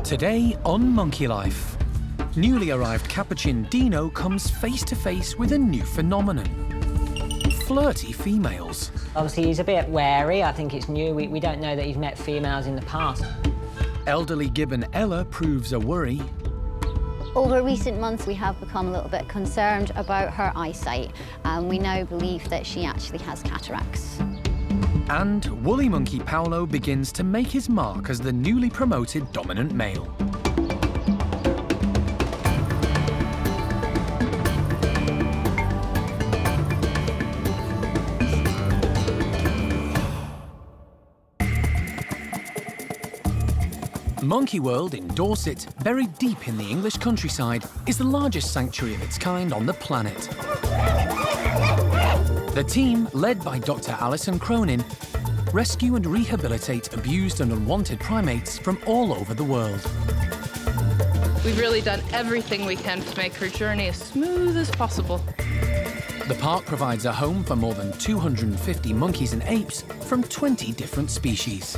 Today on Monkey Life, newly arrived Capuchin Dino comes face to face with a new phenomenon. Flirty females. Obviously, he's a bit wary. I think it's new. We don't know that he's met females in the past. Elderly Gibbon Ella proves a worry. Over recent months, we have become a little bit concerned about her eyesight, and we now believe that she actually has cataracts. And woolly monkey Paulo begins to make his mark as the newly promoted dominant male. Monkey World in Dorset, buried deep in the English countryside, is the largest sanctuary of its kind on the planet. The team, led by Dr. Alison Cronin, rescue and rehabilitate abused and unwanted primates from all over the world. We've really done everything we can to make her journey as smooth as possible. The park provides a home for more than 250 monkeys and apes from 20 different species.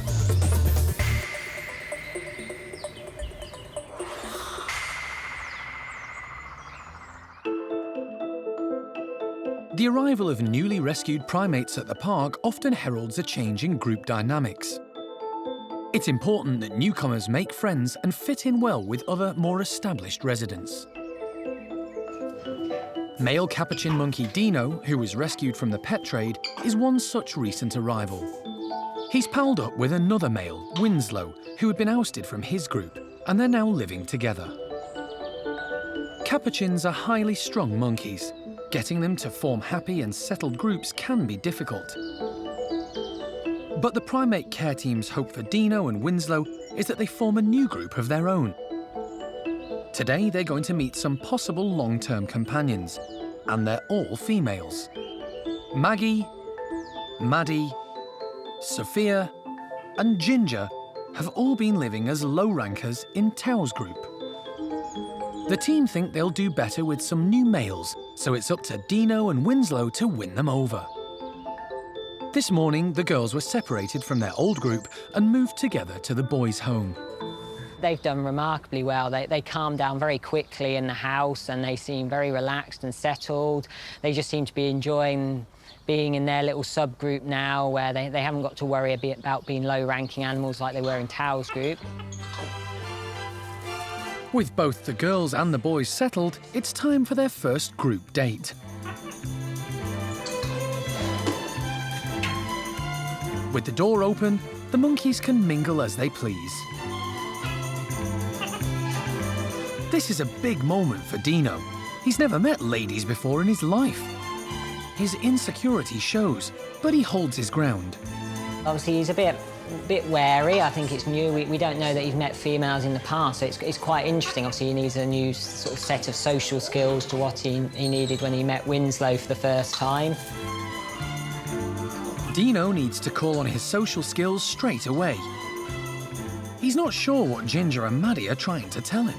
The arrival of newly rescued primates at the park often heralds a change in group dynamics. It's important that newcomers make friends and fit in well with other, more established residents. Male Capuchin monkey Dino, who was rescued from the pet trade, is one such recent arrival. He's palled up with another male, Winslow, who had been ousted from his group, and they're now living together. Capuchins are highly strung monkeys. Getting them to form happy and settled groups can be difficult. But the primate care team's hope for Dino and Winslow is that they form a new group of their own. Today, they're going to meet some possible long-term companions, and they're all females. Maggie, Maddie, Sophia, and Ginger have all been living as low-rankers in Tao's group. The team think they'll do better with some new males, so it's up to Dino and Winslow to win them over. This morning, the girls were separated from their old group and moved together to the boys' home. They've done remarkably well. They calmed down very quickly in the house and they seem very relaxed and settled. They just seem to be enjoying being in their little subgroup now where they haven't got to worry a bit about being low-ranking animals like they were in Tao's group. With both the girls and the boys settled, it's time for their first group date. With the door open, the monkeys can mingle as they please. This is a big moment for Dino. He's never met ladies before in his life. His insecurity shows, but he holds his ground. Obviously, he's a bit wary. I think it's new. We don't know that he's met females in the past, so it's quite interesting. Obviously, he needs a new sort of set of social skills to what he needed when he met Winslow for the first time. Dino needs to call on his social skills straight away. He's not sure what Ginger and Maddie are trying to tell him.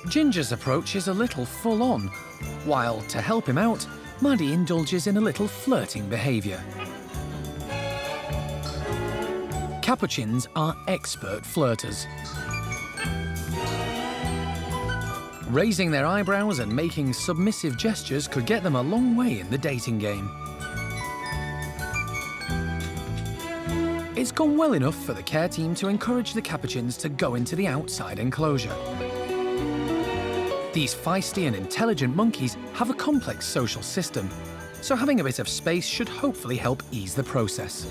Ginger's approach is a little full-on, while, to help him out, Maddie indulges in a little flirting behaviour. Capuchins are expert flirters. Raising their eyebrows and making submissive gestures could get them a long way in the dating game. It's gone well enough for the care team to encourage the Capuchins to go into the outside enclosure. These feisty and intelligent monkeys have a complex social system, so having a bit of space should hopefully help ease the process.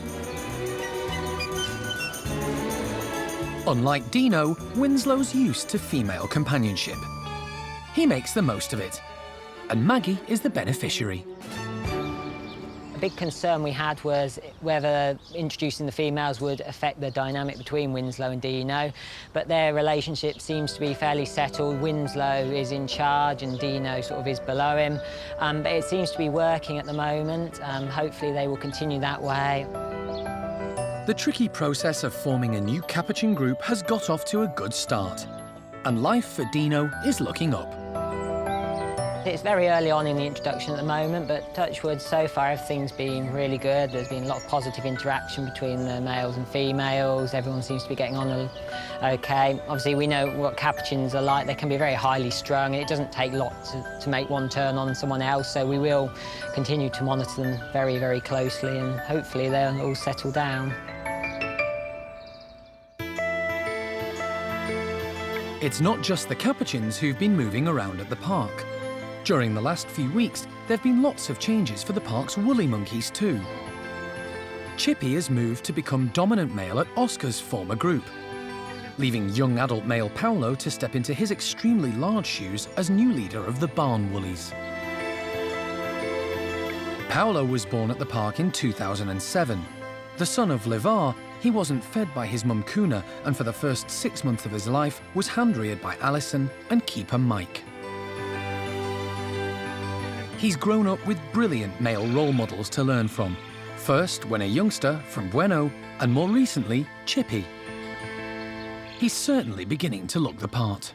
Unlike Dino, Winslow's used to female companionship. He makes the most of it, and Maggie is the beneficiary. A big concern we had was whether introducing the females would affect the dynamic between Winslow and Dino, but their relationship seems to be fairly settled. Winslow is in charge and Dino sort of is below him, but it seems to be working at the moment. Hopefully they will continue that way. The tricky process of forming a new Capuchin group has got off to a good start, and life for Dino is looking up. It's very early on in the introduction at the moment, but touch wood, so far everything's been really good. There's been a lot of positive interaction between the males and females. Everyone seems to be getting on okay. Obviously, we know what capuchins are like. They can be very highly strung, and it doesn't take a lot to make one turn on someone else, so we will continue to monitor them very, very closely, and hopefully they'll all settle down. It's not just the capuchins who've been moving around at the park. During the last few weeks, there have been lots of changes for the park's woolly monkeys too. Chippy has moved to become dominant male at Oscar's former group, leaving young adult male Paulo to step into his extremely large shoes as new leader of the barn woolies. Paulo was born at the park in 2007. The son of Levar, he wasn't fed by his mum Kuna, and for the first 6 months of his life was hand-reared by Alison and keeper Mike. He's grown up with brilliant male role models to learn from. First, when a youngster, from Bueno, and more recently, Chippy. He's certainly beginning to look the part.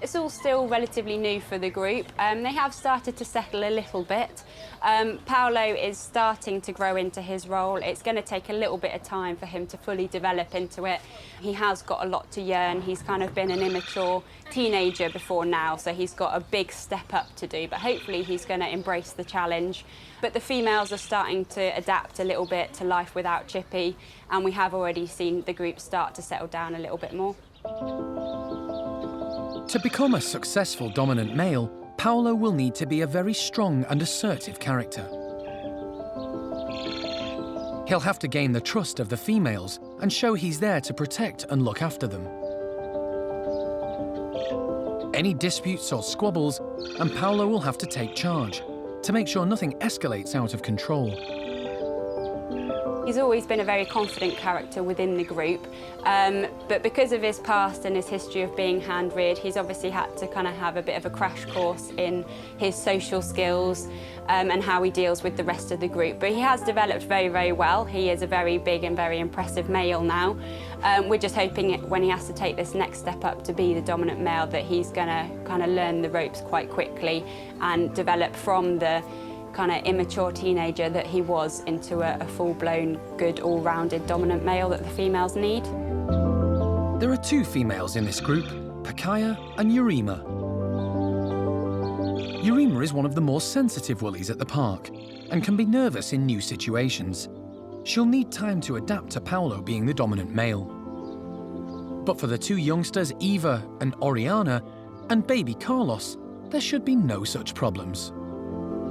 It's all still relatively new for the group. They have started to settle a little bit. Paulo is starting to grow into his role. It's going to take a little bit of time for him to fully develop into it. He has got a lot to learn. He's kind of been an immature teenager before now, so he's got a big step up to do, but hopefully he's going to embrace the challenge. But the females are starting to adapt a little bit to life without Chippy, and we have already seen the group start to settle down a little bit more. To become a successful dominant male, Paulo will need to be a very strong and assertive character. He'll have to gain the trust of the females and show he's there to protect and look after them. Any disputes or squabbles, and Paulo will have to take charge to make sure nothing escalates out of control. He's always been a very confident character within the group, but because of his past and his history of being hand-reared, he's obviously had to kind of have a bit of a crash course in his social skills and how he deals with the rest of the group. But he has developed very, very well. He is a very big and very impressive male now. We're just hoping when he has to take this next step up to be the dominant male that he's going to kind of learn the ropes quite quickly and develop from the kind of immature teenager that he was into a full-blown, good, all-rounded dominant male that the females need. There are two females in this group, Pakaya and Yurima. Yurima is one of the more sensitive woolies at the park and can be nervous in new situations. She'll need time to adapt to Paulo being the dominant male. But for the two youngsters, Eva and Oriana, and baby Carlos, there should be no such problems.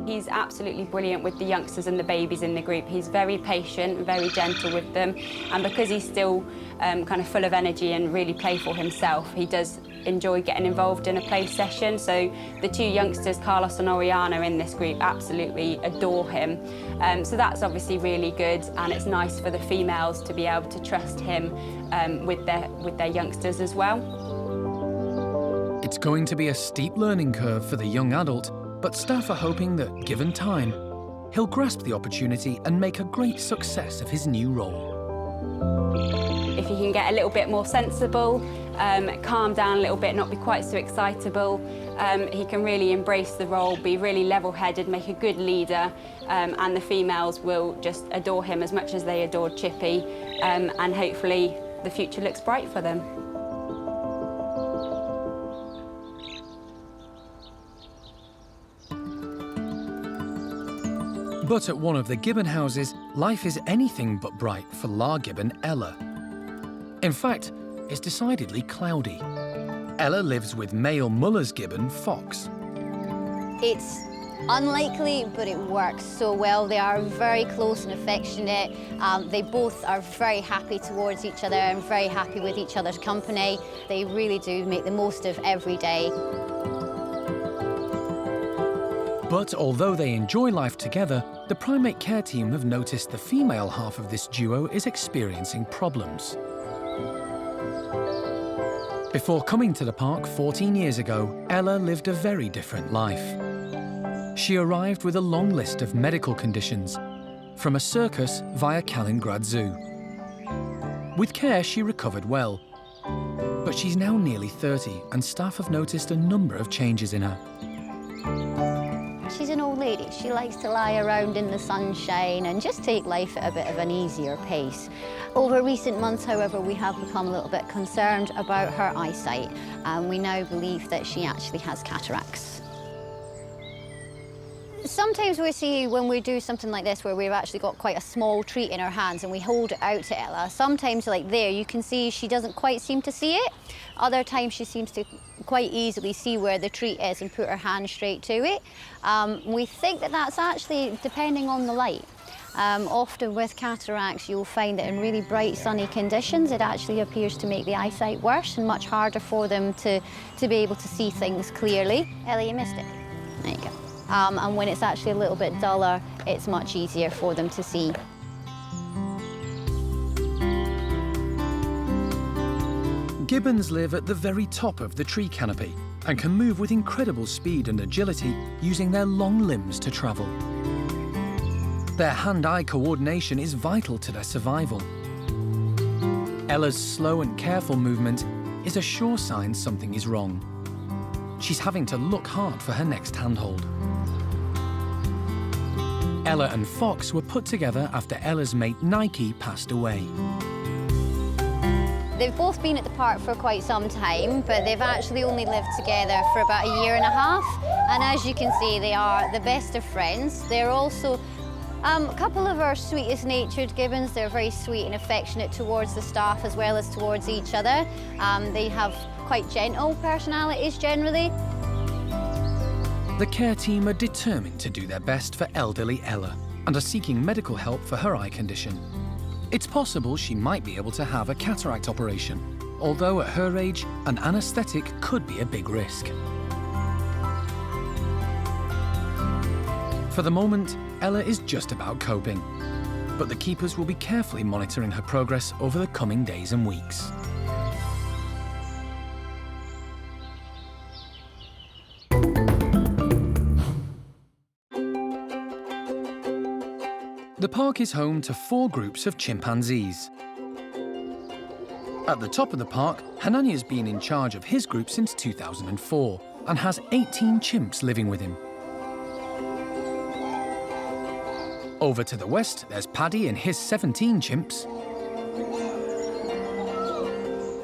He's absolutely brilliant with the youngsters and the babies in the group. He's very patient, very gentle with them, and because he's still kind of full of energy and really playful himself, he does enjoy getting involved in a play session. So the two youngsters, Carlos and Oriana, in this group absolutely adore him. So that's obviously really good, and it's nice for the females to be able to trust him with their youngsters as well. It's going to be a steep learning curve for the young adult, but staff are hoping that, given time, he'll grasp the opportunity and make a great success of his new role. If he can get a little bit more sensible, calm down a little bit, not be quite so excitable, he can really embrace the role, be really level-headed, make a good leader, and the females will just adore him as much as they adored Chippy, and hopefully the future looks bright for them. But at one of the Gibbon houses, life is anything but bright for La Gibbon Ella. In fact, it's decidedly cloudy. Ella lives with male Muller's Gibbon, Fox. It's unlikely, but it works so well. They are very close and affectionate. They both are very happy towards each other and very happy with each other's company. They really do make the most of every day. But although they enjoy life together, the primate care team have noticed the female half of this duo is experiencing problems. Before coming to the park 14 years ago, Ella lived a very different life. She arrived with a long list of medical conditions, from a circus via Kaliningrad Zoo. With care, she recovered well. But she's now nearly 30, and staff have noticed a number of changes in her. She's an old lady. She likes to lie around in the sunshine and just take life at a bit of an easier pace. Over recent months, however, we have become a little bit concerned about her eyesight, and we now believe that she actually has cataracts. Sometimes we see when we do something like this where we've actually got quite a small treat in our hands and we hold it out to Ella, sometimes like there you can see she doesn't quite seem to see it. Other times she seems to quite easily see where the treat is and put her hand straight to it. We think that that's actually depending on the light. Often with cataracts you'll find that in really bright sunny conditions it actually appears to make the eyesight worse and much harder for them to be able to see things clearly. Ella, you missed it. There you go. And when it's actually a little bit duller, it's much easier for them to see. Gibbons live at the very top of the tree canopy and can move with incredible speed and agility using their long limbs to travel. Their hand-eye coordination is vital to their survival. Ella's slow and careful movement is a sure sign something is wrong. She's having to look hard for her next handhold. Ella and Fox were put together after Ella's mate Nike passed away. They've both been at the park for quite some time, but they've actually only lived together for about a year and a half. And as you can see, they are the best of friends. They're also a couple of our sweetest natured gibbons. They're very sweet and affectionate towards the staff as well as towards each other. They have quite gentle personalities generally. The care team are determined to do their best for elderly Ella and are seeking medical help for her eye condition. It's possible she might be able to have a cataract operation, although at her age, an anaesthetic could be a big risk. For the moment, Ella is just about coping, but the keepers will be carefully monitoring her progress over the coming days and weeks. The park is home to 4 groups of chimpanzees. At the top of the park, Hananya's been in charge of his group since 2004 and has 18 chimps living with him. Over to the west, there's Paddy and his 17 chimps.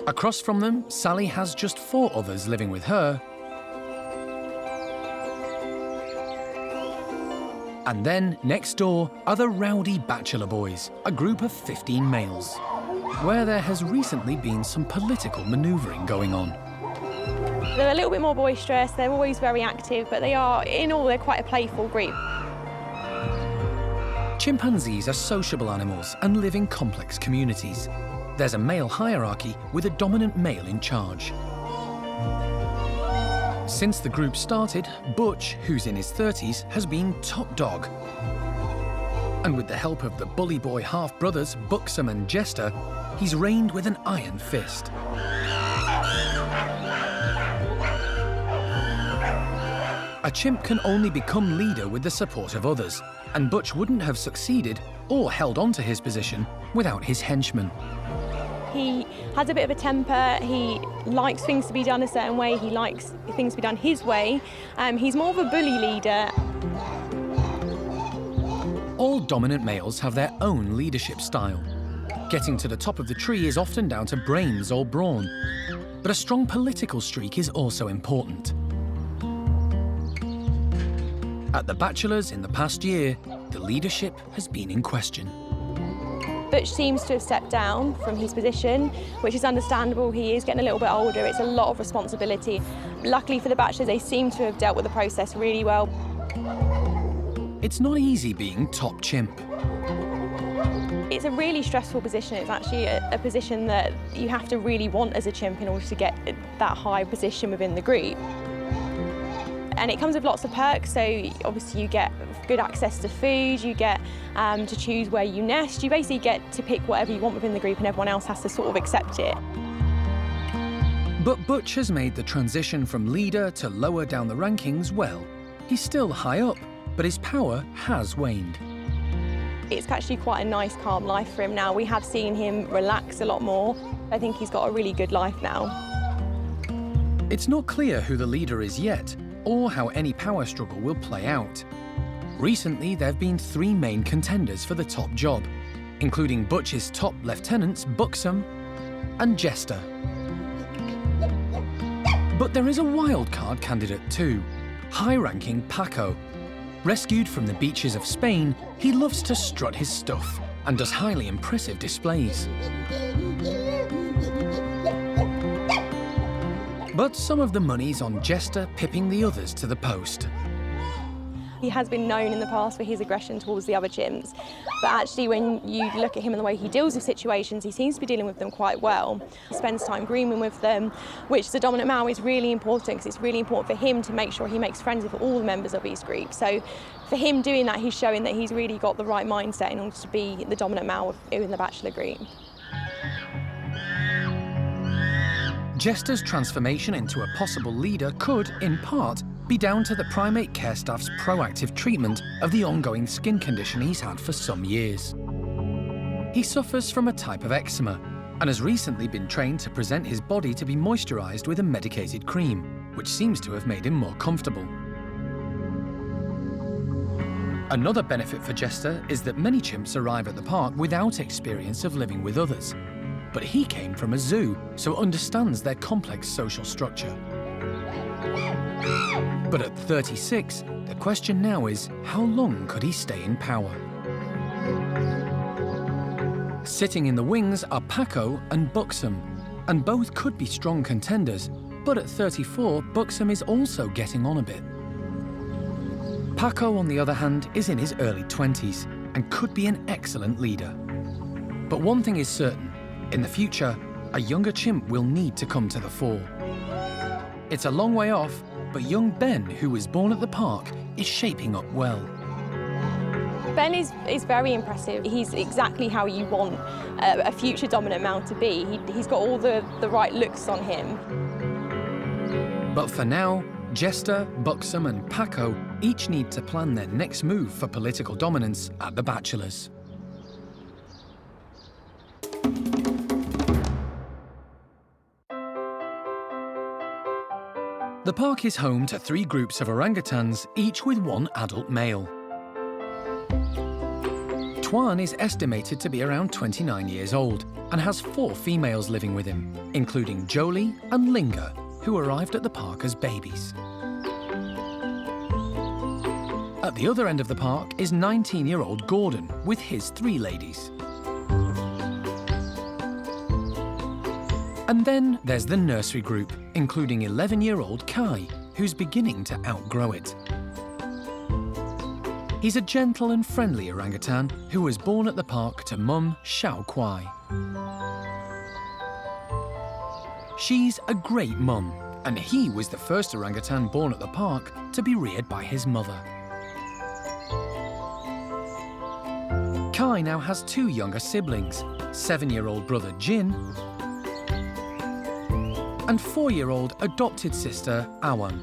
Across from them, Sally has just 4 others living with her. And then, next door, are the Rowdy Bachelor Boys, a group of 15 males, where there has recently been some political manoeuvring going on. They're a little bit more boisterous, they're always very active, but they are, in all, they're quite a playful group. Chimpanzees are sociable animals and live in complex communities. There's a male hierarchy with a dominant male in charge. Since the group started, Butch, who's in his 30s, has been top dog. And with the help of the bully boy half-brothers, Buxom and Jester, he's reigned with an iron fist. A chimp can only become leader with the support of others, and Butch wouldn't have succeeded or held on to his position without his henchmen. He has a bit of a temper, he likes things to be done a certain way, he likes things to be done his way. He's more of a bully leader. All dominant males have their own leadership style. Getting to the top of the tree is often down to brains or brawn, but a strong political streak is also important. At the Bachelors in the past year, the leadership has been in question. Butch seems to have stepped down from his position, which is understandable. He is getting a little bit older. It's a lot of responsibility. Luckily for the Bachelors, they seem to have dealt with the process really well. It's not easy being top chimp. It's a really stressful position. It's actually a position that you have to really want as a chimp in order to get that high position within the group. And it comes with lots of perks, so obviously you get good access to food, you get to choose where you nest, you basically get to pick whatever you want within the group and everyone else has to sort of accept it. But Butch has made the transition from leader to lower down the rankings well. He's still high up, but his power has waned. It's actually quite a nice, calm life for him now. We have seen him relax a lot more. I think he's got a really good life now. It's not clear who the leader is yet, or how any power struggle will play out. Recently, there have been 3 main contenders for the top job, including Butch's top lieutenants Buxom and Jester. But there is a wildcard candidate too, high-ranking Paco. Rescued from the beaches of Spain, he loves to strut his stuff and does highly impressive displays. But some of the money's on Jester pipping the others to the post. He has been known in the past for his aggression towards the other chimps, but actually when you look at him and the way he deals with situations, he seems to be dealing with them quite well. He spends time grooming with them, which as a dominant male is really important, because it's really important for him to make sure he makes friends with all the members of his group. So for him doing that, he's showing that he's really got the right mindset in order to be the dominant male in the bachelor group. Jester's transformation into a possible leader could, in part, be down to the primate care staff's proactive treatment of the ongoing skin condition he's had for some years. He suffers from a type of eczema and has recently been trained to present his body to be moisturised with a medicated cream, which seems to have made him more comfortable. Another benefit for Jester is that many chimps arrive at the park without experience of living with others. But he came from a zoo, so understands their complex social structure. But at 36, the question now is, how long could he stay in power? Sitting in the wings are Paco and Buxom, and both could be strong contenders, but at 34, Buxom is also getting on a bit. Paco, on the other hand, is in his early 20s and could be an excellent leader. But one thing is certain. In the future, a younger chimp will need to come to the fore. It's a long way off, but young Ben, who was born at the park, is shaping up well. Ben is very impressive. He's exactly how you want a future dominant male to be. He's got all the right looks on him. But for now, Jester, Buxom and Paco each need to plan their next move for political dominance at the Bachelors. The park is home to 3 groups of orangutans, each with 1 adult male. Tuan is estimated to be around 29 years old and has 4 females living with him, including Joly and Lingga, who arrived at the park as babies. At the other end of the park is 19-year-old Gordon with his 3 ladies. And then there's the nursery group, including 11-year-old Kai, who's beginning to outgrow it. He's a gentle and friendly orangutan who was born at the park to mum Hsiao-Quai. She's a great mum, and he was the first orangutan born at the park to be reared by his mother. Kai now has 2 younger siblings, 7-year-old brother Jin and 4-year-old adopted sister Awan.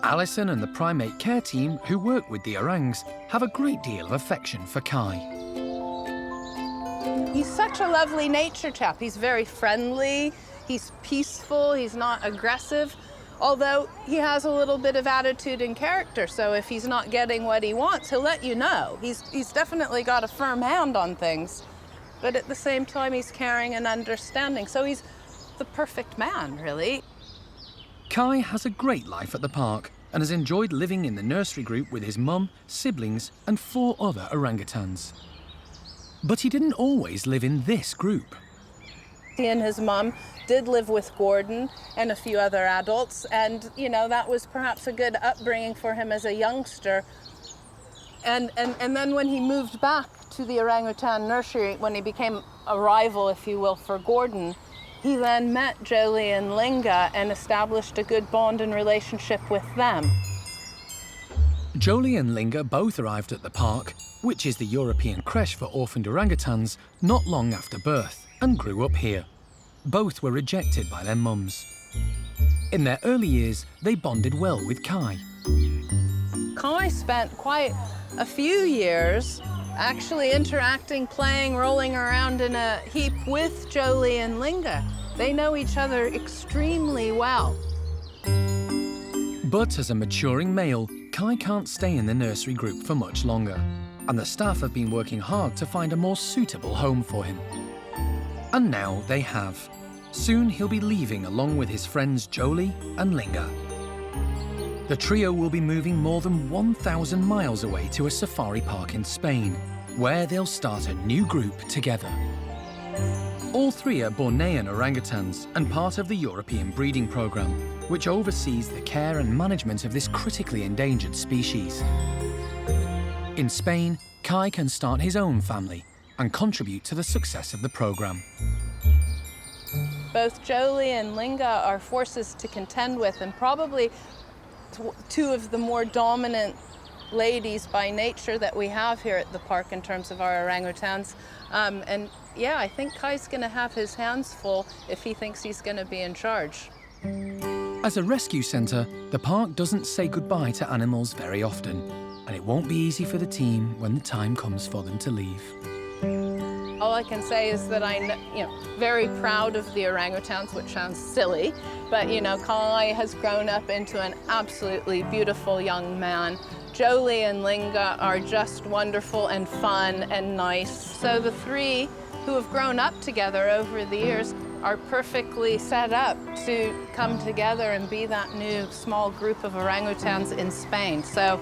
Alison and the primate care team who work with the orangs have a great deal of affection for Kai. He's such a lovely nature chap. He's very friendly, he's peaceful, he's not aggressive, although he has a little bit of attitude and character, so if he's not getting what he wants, he'll let you know. He's definitely got a firm hand on things, but at the same time he's caring and understanding, so he's the perfect man, really. Kai has a great life at the park and has enjoyed living in the nursery group with his mum, siblings and 4 other orangutans. But he didn't always live in this group. He and his mum did live with Gordon and a few other adults, and you know, that was perhaps a good upbringing for him as a youngster. And then when he moved back to the orangutan nursery, when he became a rival, if you will, for Gordon, he then met Joly and Lingga and established a good bond and relationship with them. Joly and Lingga both arrived at the park, which is the European creche for orphaned orangutans, not long after birth, and grew up here. Both were rejected by their mums. In their early years, they bonded well with Kai. Kai spent quite a few years actually interacting, playing, rolling around in a heap with Joly and Lingga. They know each other extremely well. But as a maturing male, Kai can't stay in the nursery group for much longer, and the staff have been working hard to find a more suitable home for him. And now they have. Soon he'll be leaving along with his friends Joly and Lingga. The trio will be moving more than 1,000 miles away to a safari park in Spain, where they'll start a new group together. All three are Bornean orangutans and part of the European breeding program, which oversees the care and management of this critically endangered species. In Spain, Kai can start his own family and contribute to the success of the program. Both Joly and Lingga are forces to contend with, and probably two of the more dominant ladies by nature that we have here at the park in terms of our orangutans. And yeah, I think Kai's going to have his hands full if he thinks he's going to be in charge. As a rescue centre, the park doesn't say goodbye to animals very often, and it won't be easy for the team when the time comes for them to leave. All I can say is that I'm, very proud of the orangutans, which sounds silly, but Kai has grown up into an absolutely beautiful young man. Joly and Lingga are just wonderful and fun and nice. So the three who have grown up together over the years are perfectly set up to come together and be that new small group of orangutans in Spain. So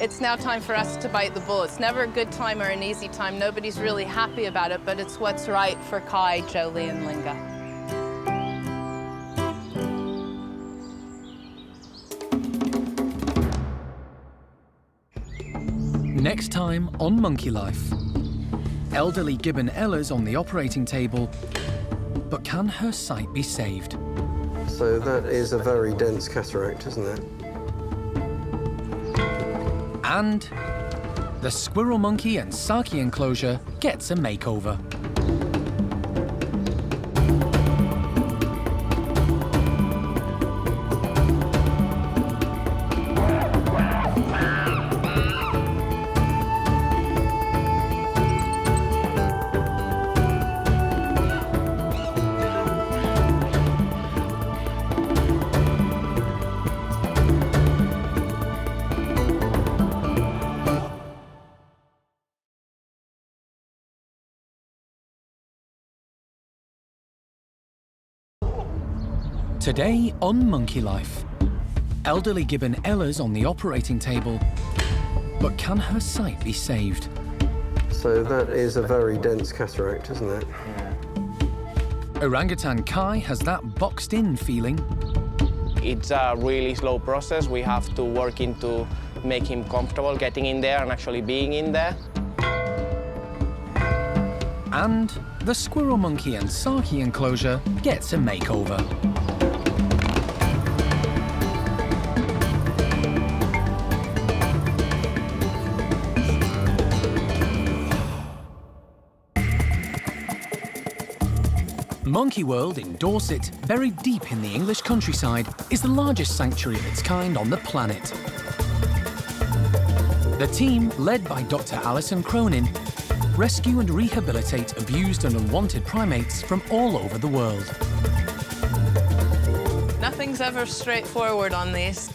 it's now time for us to bite the bullet. It's never a good time or an easy time. Nobody's really happy about it, but it's what's right for Kai, Joly, and Lingga. Next time on Monkey Life. Elderly Gibbon Ella's on the operating table, but can her sight be saved? So that is a very dense cataract, isn't it? And the squirrel monkey and saki enclosure gets a makeover. Today on Monkey Life, elderly Gibbon Ella's on the operating table, but can her sight be saved? So that is a very dense cataract, isn't it? Orangutan Kai has that boxed-in feeling. It's a really slow process. We have to work into make him comfortable getting in there and actually being in there. And the squirrel monkey and saki enclosure gets a makeover. Monkey World in Dorset, buried deep in the English countryside, is the largest sanctuary of its kind on the planet. The team, led by Dr. Alison Cronin, rescue and rehabilitate abused and unwanted primates from all over the world. Nothing's ever straightforward on these.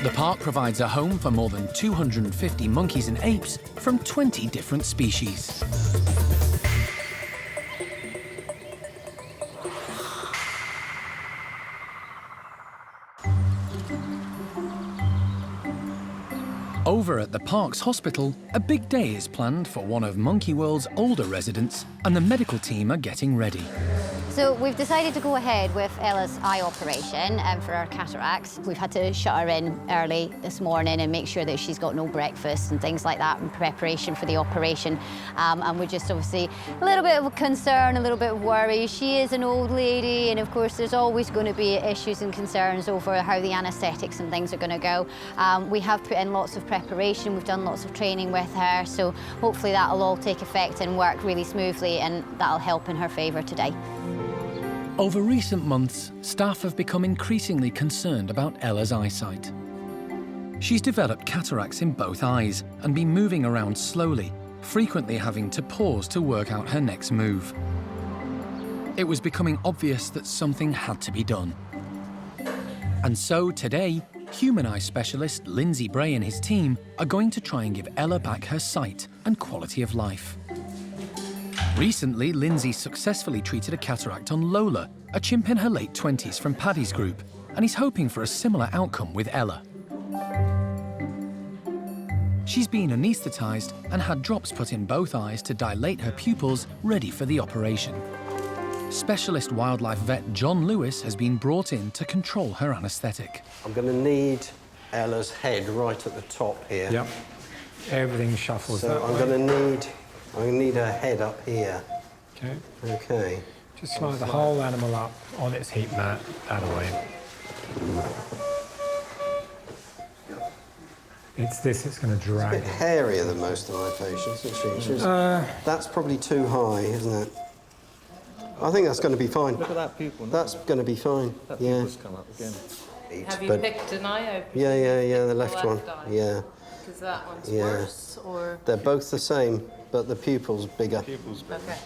The park provides a home for more than 250 monkeys and apes from 20 different species. Over at the park's hospital, a big day is planned for one of Monkey World's older residents, and the medical team are getting ready. So we've decided to go ahead with Ella's eye operation for our cataracts. We've had to shut her in early this morning and make sure that she's got no breakfast and things like that in preparation for the operation. And we're just obviously a little bit of concern, a little bit of worry. She is an old lady, and of course there's always going to be issues and concerns over how the anaesthetics and things are going to go. We have put in lots of preparation, we've done lots of training with her, so hopefully that'll all take effect and work really smoothly, and that'll help in her favour today. Over recent months, staff have become increasingly concerned about Ella's eyesight. She's developed cataracts in both eyes and been moving around slowly, frequently having to pause to work out her next move. It was becoming obvious that something had to be done. And so today, human eye specialist Mr Bray and his team are going to try and give Ella back her sight and quality of life. Recently, Lindsay successfully treated a cataract on Lola, a chimp in her late 20s from Paddy's group, and he's hoping for a similar outcome with Ella. She's been anaesthetised and had drops put in both eyes to dilate her pupils, ready for the operation. Specialist wildlife vet John Lewis has been brought in to control her anaesthetic. I'm going to need Ella's head right at the top here. Yep. Everything shuffles that way. I'm going to need her head up here. Okay. Okay. Just slide the whole animal up on its heat mat, that way. It's this, it's going to drag. It's a bit hairier than most of my patients, isn't she? That's probably too high, isn't it? I think that's going to be fine. Look at that pupil. That's going to be fine. That pupil's come up again. Have you picked an eye open? Yeah, the left one. eye? Yeah. Because that one's worse, or? They're both the same, but the pupil's bigger. Okay.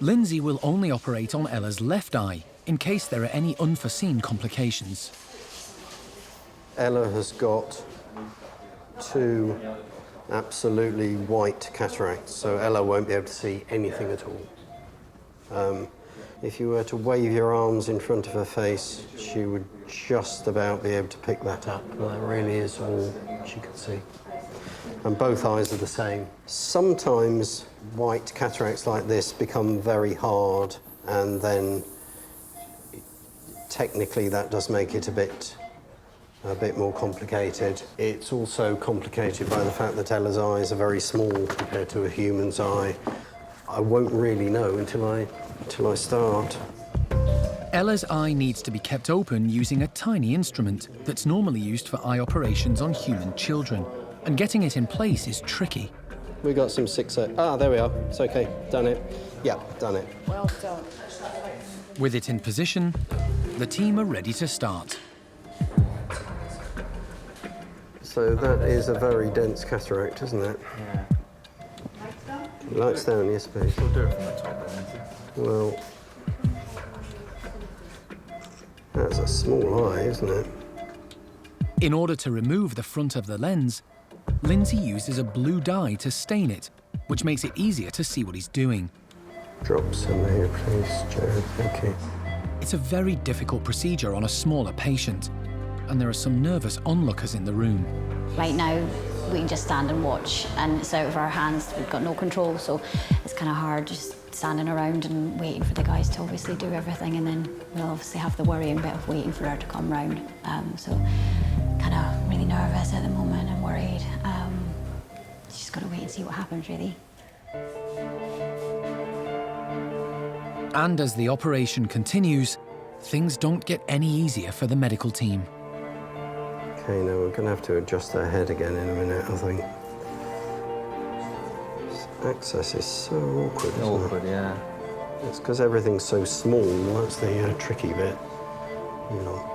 Lindsay will only operate on Ella's left eye in case there are any unforeseen complications. Ella has got 2 absolutely white cataracts, so Ella won't be able to see anything at all. If you were to wave your arms in front of her face, she would just about be able to pick that up. That really is all she can see. And both eyes are the same. Sometimes white cataracts like this become very hard, and then technically that does make it a bit more complicated. It's also complicated by the fact that Ella's eyes are very small compared to a human's eye. I won't really know until I start. Ella's eye needs to be kept open using a tiny instrument that's normally used for eye operations on human children, and getting it in place is tricky. We got some 6/0. Ah, there we are. It's okay. Done it. Yeah, done it. Well done. With it in position, the team are ready to start. So that is a very dense cataract, isn't it? Yeah. Lights down, yes, please. We'll do it from the top then. Well, that's a small eye, isn't it? In order to remove the front of the lens, Lindsay uses a blue dye to stain it, which makes it easier to see what he's doing. Drop some here, please, Jared. Thank you. It's a very difficult procedure on a smaller patient, and there are some nervous onlookers in the room. Right now, we can just stand and watch, and it's out of our hands. We've got no control, so it's kind of hard just standing around and waiting for the guys to obviously do everything, and then we'll obviously have the worrying bit of waiting for her to come round. So kind of really nervous at the moment and worried. Just got to wait and see what happens, really. And as the operation continues, things don't get any easier for the medical team. Okay, now we're going to have to adjust her head again in a minute, I think. This access is so awkward, isn't it? Awkward, yeah. It's because everything's so small, that's the tricky bit. You know.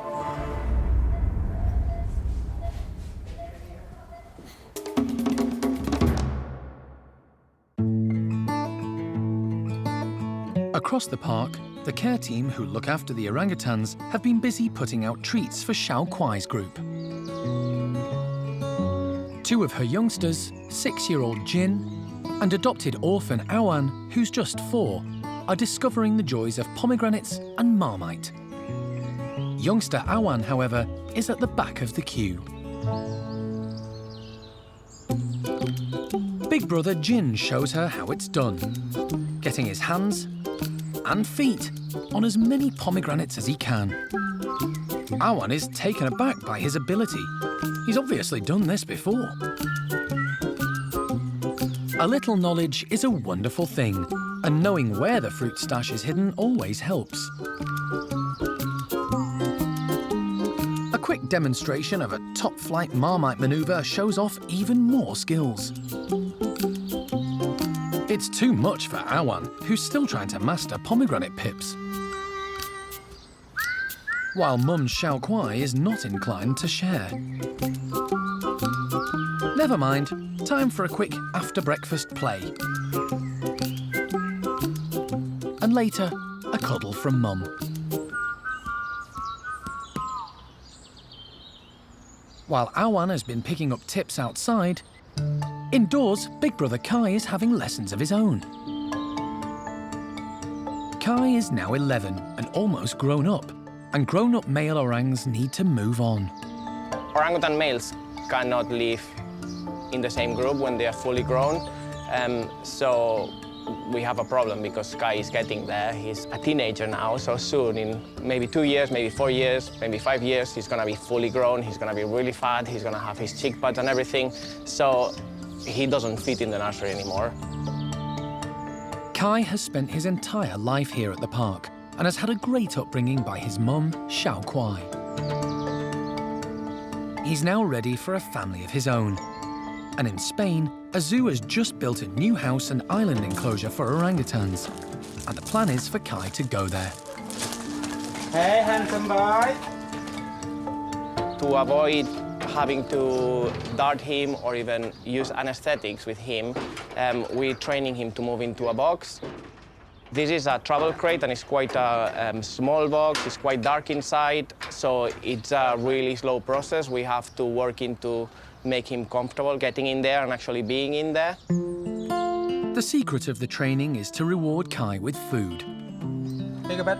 Across the park, the care team who look after the orangutans have been busy putting out treats for Hsiao-Quai's group. 2 of her youngsters, 6-year-old Jin and adopted orphan Awan, who's just 4, are discovering the joys of pomegranates and marmite. Youngster Awan, however, is at the back of the queue. Big brother Jin shows her how it's done, getting his hands and feet on as many pomegranates as he can. Awan is taken aback by his ability. He's obviously done this before. A little knowledge is a wonderful thing, and knowing where the fruit stash is hidden always helps. A quick demonstration of a top-flight marmite maneuver shows off even more skills. It's too much for Awan, who's still trying to master pomegranate pips. While Mum Hsiao-Quai is not inclined to share. Never mind, time for a quick after-breakfast play. And later, a cuddle from Mum. While Awan has been picking up tips outside, indoors, big brother Kai is having lessons of his own. Kai is now 11 and almost grown up, and grown-up male orangs need to move on. Orangutan males cannot live in the same group when they are fully grown, so we have a problem because Kai is getting there. He's a teenager now, so soon, in maybe 2 years, maybe 4 years, maybe 5 years, he's gonna be fully grown, he's gonna be really fat, he's gonna have his cheek pads and everything, so he doesn't fit in the nursery anymore. Kai has spent his entire life here at the park and has had a great upbringing by his mum, Hsiao-Quai. He's now ready for a family of his own. And in Spain, a zoo has just built a new house and island enclosure for orangutans. And the plan is for Kai to go there. Hey, handsome boy! To avoid having to dart him or even use anesthetics with him, we're training him to move into a box. This is a travel crate and it's quite a small box, it's quite dark inside, so it's a really slow process. We have to work into make him comfortable getting in there and actually being in there. The secret of the training is to reward Kai with food. Take a bed.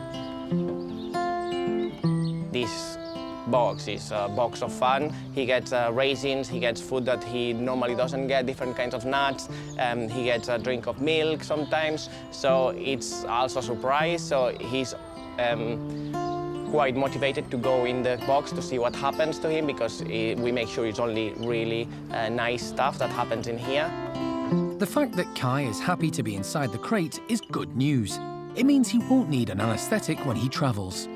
This box is a box of fun. He gets raisins, he gets food that he normally doesn't get, different kinds of nuts. He gets a drink of milk sometimes, so it's also a surprise. So he's quite motivated to go in the box to see what happens to him because we make sure it's only really nice stuff that happens in here. The fact that Kai is happy to be inside the crate is good news. It means he won't need an anaesthetic when he travels.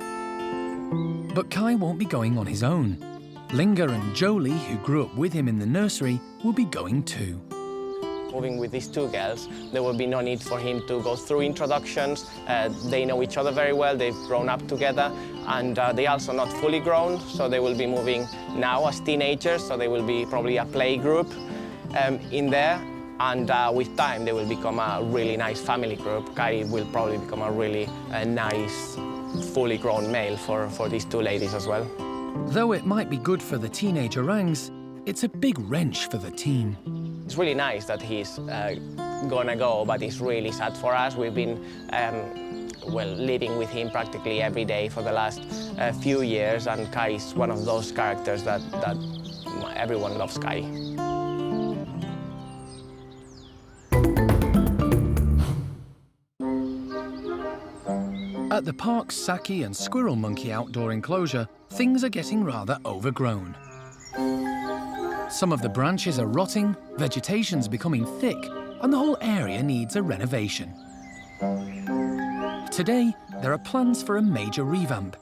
But Kai won't be going on his own. Lingga and Joly, who grew up with him in the nursery, will be going too. Moving with these two girls, there will be no need for him to go through introductions. They know each other very well, they've grown up together, and they're also not fully grown, so they will be moving now as teenagers, so they will be probably a play group in there, and with time they will become a really nice family group. Kai will probably become a really nice, fully grown male for these two ladies as well. Though it might be good for the teenage orangs, it's a big wrench for the team. It's really nice that he's gonna go, but it's really sad for us. We've been living with him practically every day for the last few years, and Kai is one of those characters that everyone loves Kai. At the park's saki and squirrel monkey outdoor enclosure, things are getting rather overgrown. Some of the branches are rotting, vegetation's becoming thick, and the whole area needs a renovation. Today, there are plans for a major revamp,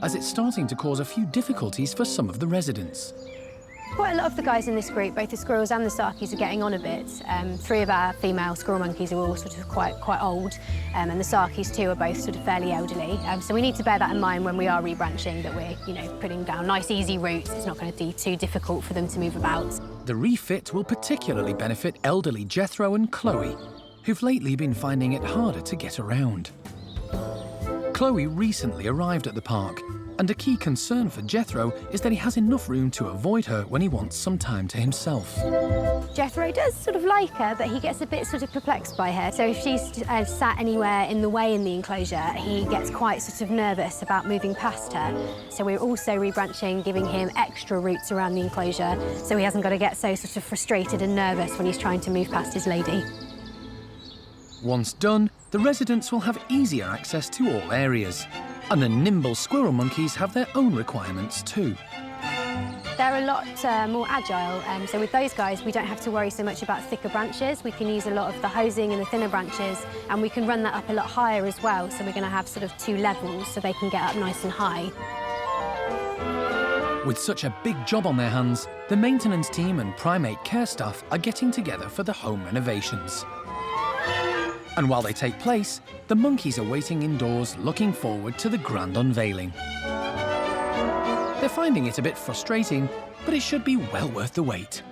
as it's starting to cause a few difficulties for some of the residents. Quite a lot of the guys in this group, both the squirrels and the sakis, are getting on a bit. 3 of our female squirrel monkeys are all sort of quite old, and the sakis too are both sort of fairly elderly. So we need to bear that in mind when we are rebranching, that we're, putting down nice, easy routes. It's not going to be too difficult for them to move about. The refit will particularly benefit elderly Jethro and Chloe, who've lately been finding it harder to get around. Chloe recently arrived at the park, and a key concern for Jethro is that he has enough room to avoid her when he wants some time to himself. Jethro does sort of like her, but he gets a bit sort of perplexed by her. So if she's sat anywhere in the way in the enclosure, he gets quite sort of nervous about moving past her. So we're also rebranching, giving him extra routes around the enclosure, so he hasn't got to get so sort of frustrated and nervous when he's trying to move past his lady. Once done, the residents will have easier access to all areas. And the nimble squirrel monkeys have their own requirements too. They're a lot more agile, so with those guys we don't have to worry so much about thicker branches. We can use a lot of the hosing and the thinner branches, and we can run that up a lot higher as well, so we're going to have sort of 2 levels so they can get up nice and high. With such a big job on their hands, the maintenance team and primate care staff are getting together for the home renovations. And while they take place, the monkeys are waiting indoors, looking forward to the grand unveiling. They're finding it a bit frustrating, but it should be well worth the wait.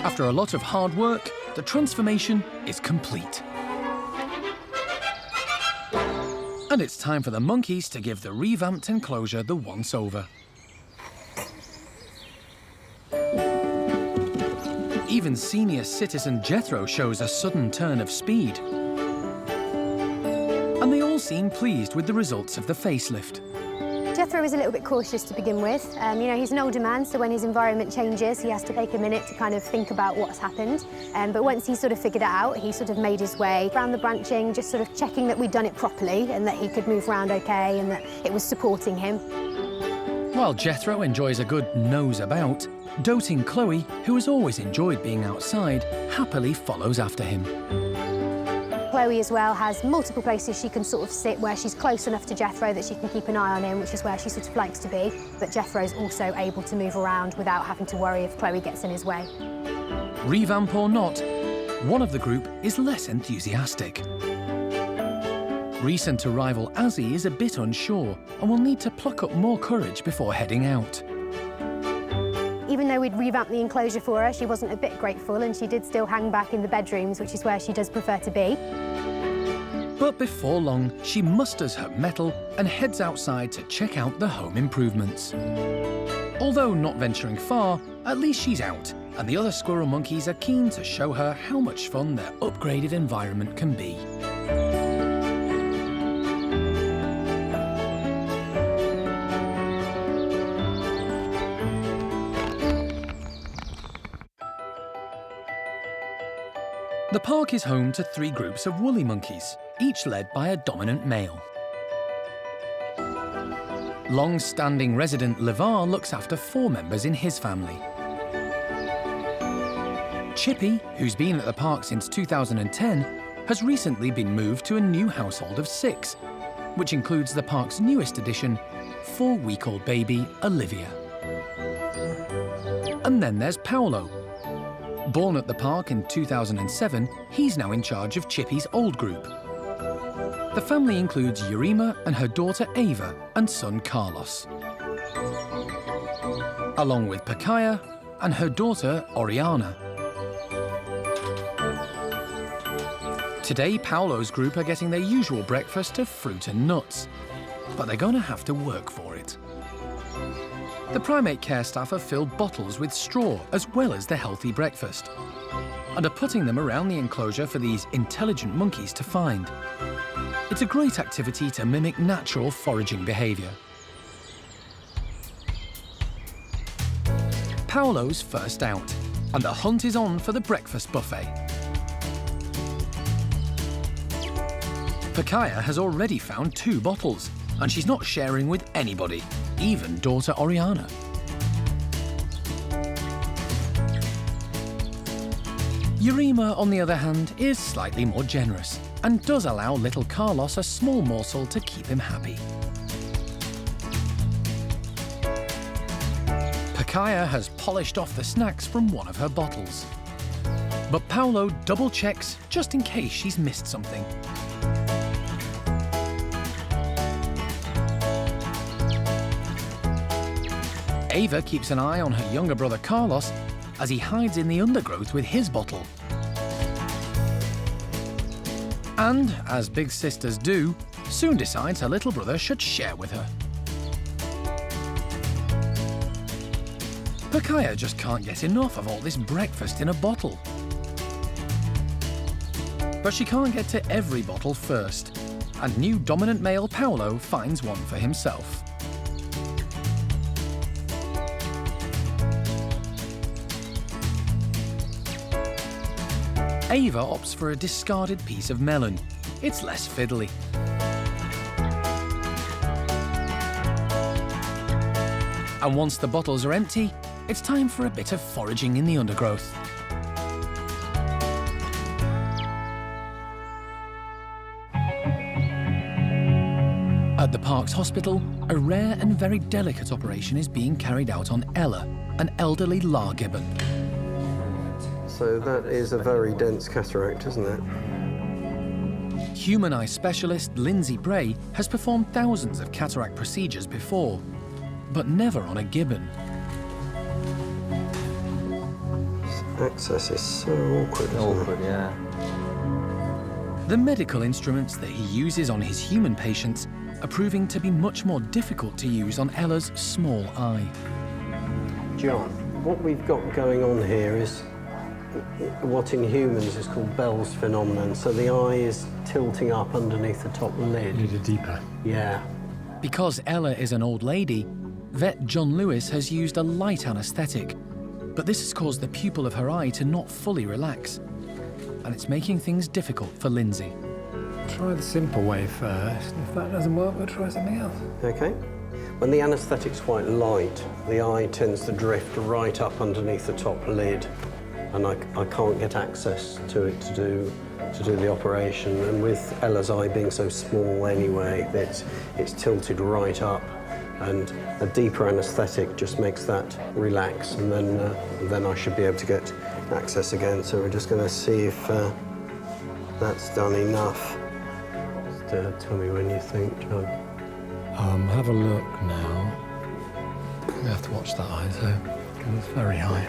After a lot of hard work, the transformation is complete. And it's time for the monkeys to give the revamped enclosure the once-over. Even senior citizen Jethro shows a sudden turn of speed. And they all seem pleased with the results of the facelift. Jethro was a little bit cautious to begin with. You know, he's an older man, so when his environment changes, he has to take a minute to kind of think about what's happened. But once he sort of figured it out, he sort of made his way around the branching, just sort of checking that we'd done it properly and that he could move around okay and that it was supporting him. While Jethro enjoys a good nose about, doting Chloe, who has always enjoyed being outside, happily follows after him. Chloe as well has multiple places she can sort of sit where she's close enough to Jethro that she can keep an eye on him, which is where she sort of likes to be. But Jethro's also able to move around without having to worry if Chloe gets in his way. Revamp or not, one of the group is less enthusiastic. Recent arrival Azzy is a bit unsure and will need to pluck up more courage before heading out. Even though we'd revamped the enclosure for her, she wasn't a bit grateful and she did still hang back in the bedrooms, which is where she does prefer to be. But before long, she musters her mettle and heads outside to check out the home improvements. Although not venturing far, at least she's out, and the other squirrel monkeys are keen to show her how much fun their upgraded environment can be. The park is home to 3 groups of woolly monkeys, each led by a dominant male. Long-standing resident Levar looks after 4 members in his family. Chippy, who's been at the park since 2010, has recently been moved to a new household of 6, which includes the park's newest addition, 4-week-old baby Olivia. And then there's Paulo. Born at the park in 2007, he's now in charge of Chippy's old group. The family includes Urima and her daughter Ava and son Carlos, along with Pakaya and her daughter Oriana. Today, Paulo's group are getting their usual breakfast of fruit and nuts, but they're going to have to work for it. The primate care staff have filled bottles with straw as well as the healthy breakfast, and are putting them around the enclosure for these intelligent monkeys to find. It's a great activity to mimic natural foraging behaviour. Paulo's first out, and the hunt is on for the breakfast buffet. Pakaya has already found 2 bottles, and she's not sharing with anybody, even daughter Oriana. Urima, on the other hand, is slightly more generous and does allow little Carlos a small morsel to keep him happy. Pakaya has polished off the snacks from one of her bottles. But Paulo double checks just in case she's missed something. Ava keeps an eye on her younger brother Carlos as he hides in the undergrowth with his bottle. And, as big sisters do, soon decides her little brother should share with her. Pakaya just can't get enough of all this breakfast in a bottle. But she can't get to every bottle first, and new dominant male Paulo finds one for himself. Ava opts for a discarded piece of melon. It's less fiddly. And once the bottles are empty, it's time for a bit of foraging in the undergrowth. At the park's hospital, a rare and very delicate operation is being carried out on Ella, an elderly Gibbon. So that is a very dense cataract, isn't it? Human eye specialist Mr Bray has performed thousands of cataract procedures before, but never on a gibbon. Access is so awkward, isn't it? Yeah. The medical instruments that he uses on his human patients are proving to be much more difficult to use on Ella's small eye. John, what we've got going on here is what in humans is called Bell's phenomenon. So the eye is tilting up underneath the top lid. You need it deeper. Yeah. Because Ella is an old lady, vet John Lewis has used a light anaesthetic, but this has caused the pupil of her eye to not fully relax, and it's making things difficult for Lindsay. Try the simple way first. If that doesn't work, we'll try something else. Okay. When the anaesthetic's quite light, the eye tends to drift right up underneath the top lid, and I can't get access to it to do the operation. And with Ella's eye being so small anyway, it's tilted right up, and a deeper anaesthetic just makes that relax, and then I should be able to get access again. So we're just going to see if that's done enough. Just, tell me when you think, John. Have a look now. We have to watch that eye, so it's very high.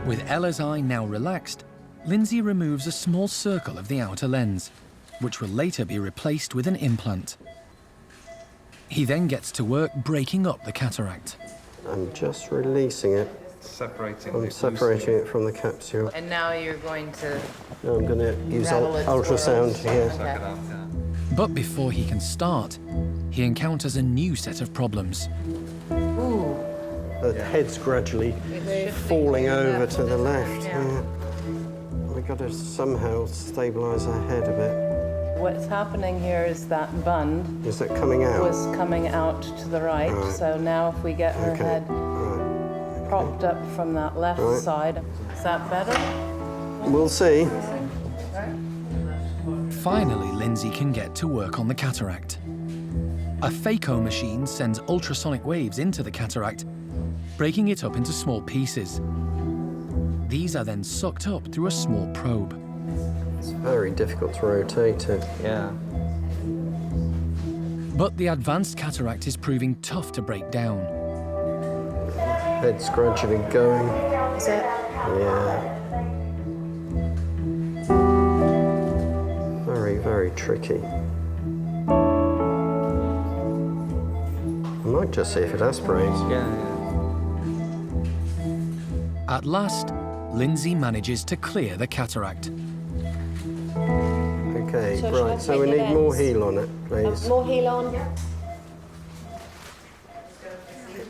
With Ella's eye now relaxed, Lindsay removes a small circle of the outer lens, which will later be replaced with an implant. He then gets to work breaking up the cataract. I'm just releasing it. I'm separating it from the capsule. And now you're going to... Now I'm going to use ultrasound here. Okay. But before he can start, he encounters a new set of problems. Ooh. The head's gradually falling over to the left. Yeah. We've got to somehow stabilise her head a bit. What's happening here is that bund is that coming out? Was coming out to the right. So now if we get her head propped up from that left side, is that better? We'll see. Finally, Lindsay can get to work on the cataract. A phaco machine sends ultrasonic waves into the cataract, breaking it up into small pieces. These are then sucked up through a small probe. It's very difficult to rotate it. Yeah. But the advanced cataract is proving tough to break down. Head's gradually going. Is it? Yeah. Very, very tricky. I might just see if it aspirates. Yeah. At last, Lindsay manages to clear the cataract. Okay, right, so we need more heel on it, please. More heel on.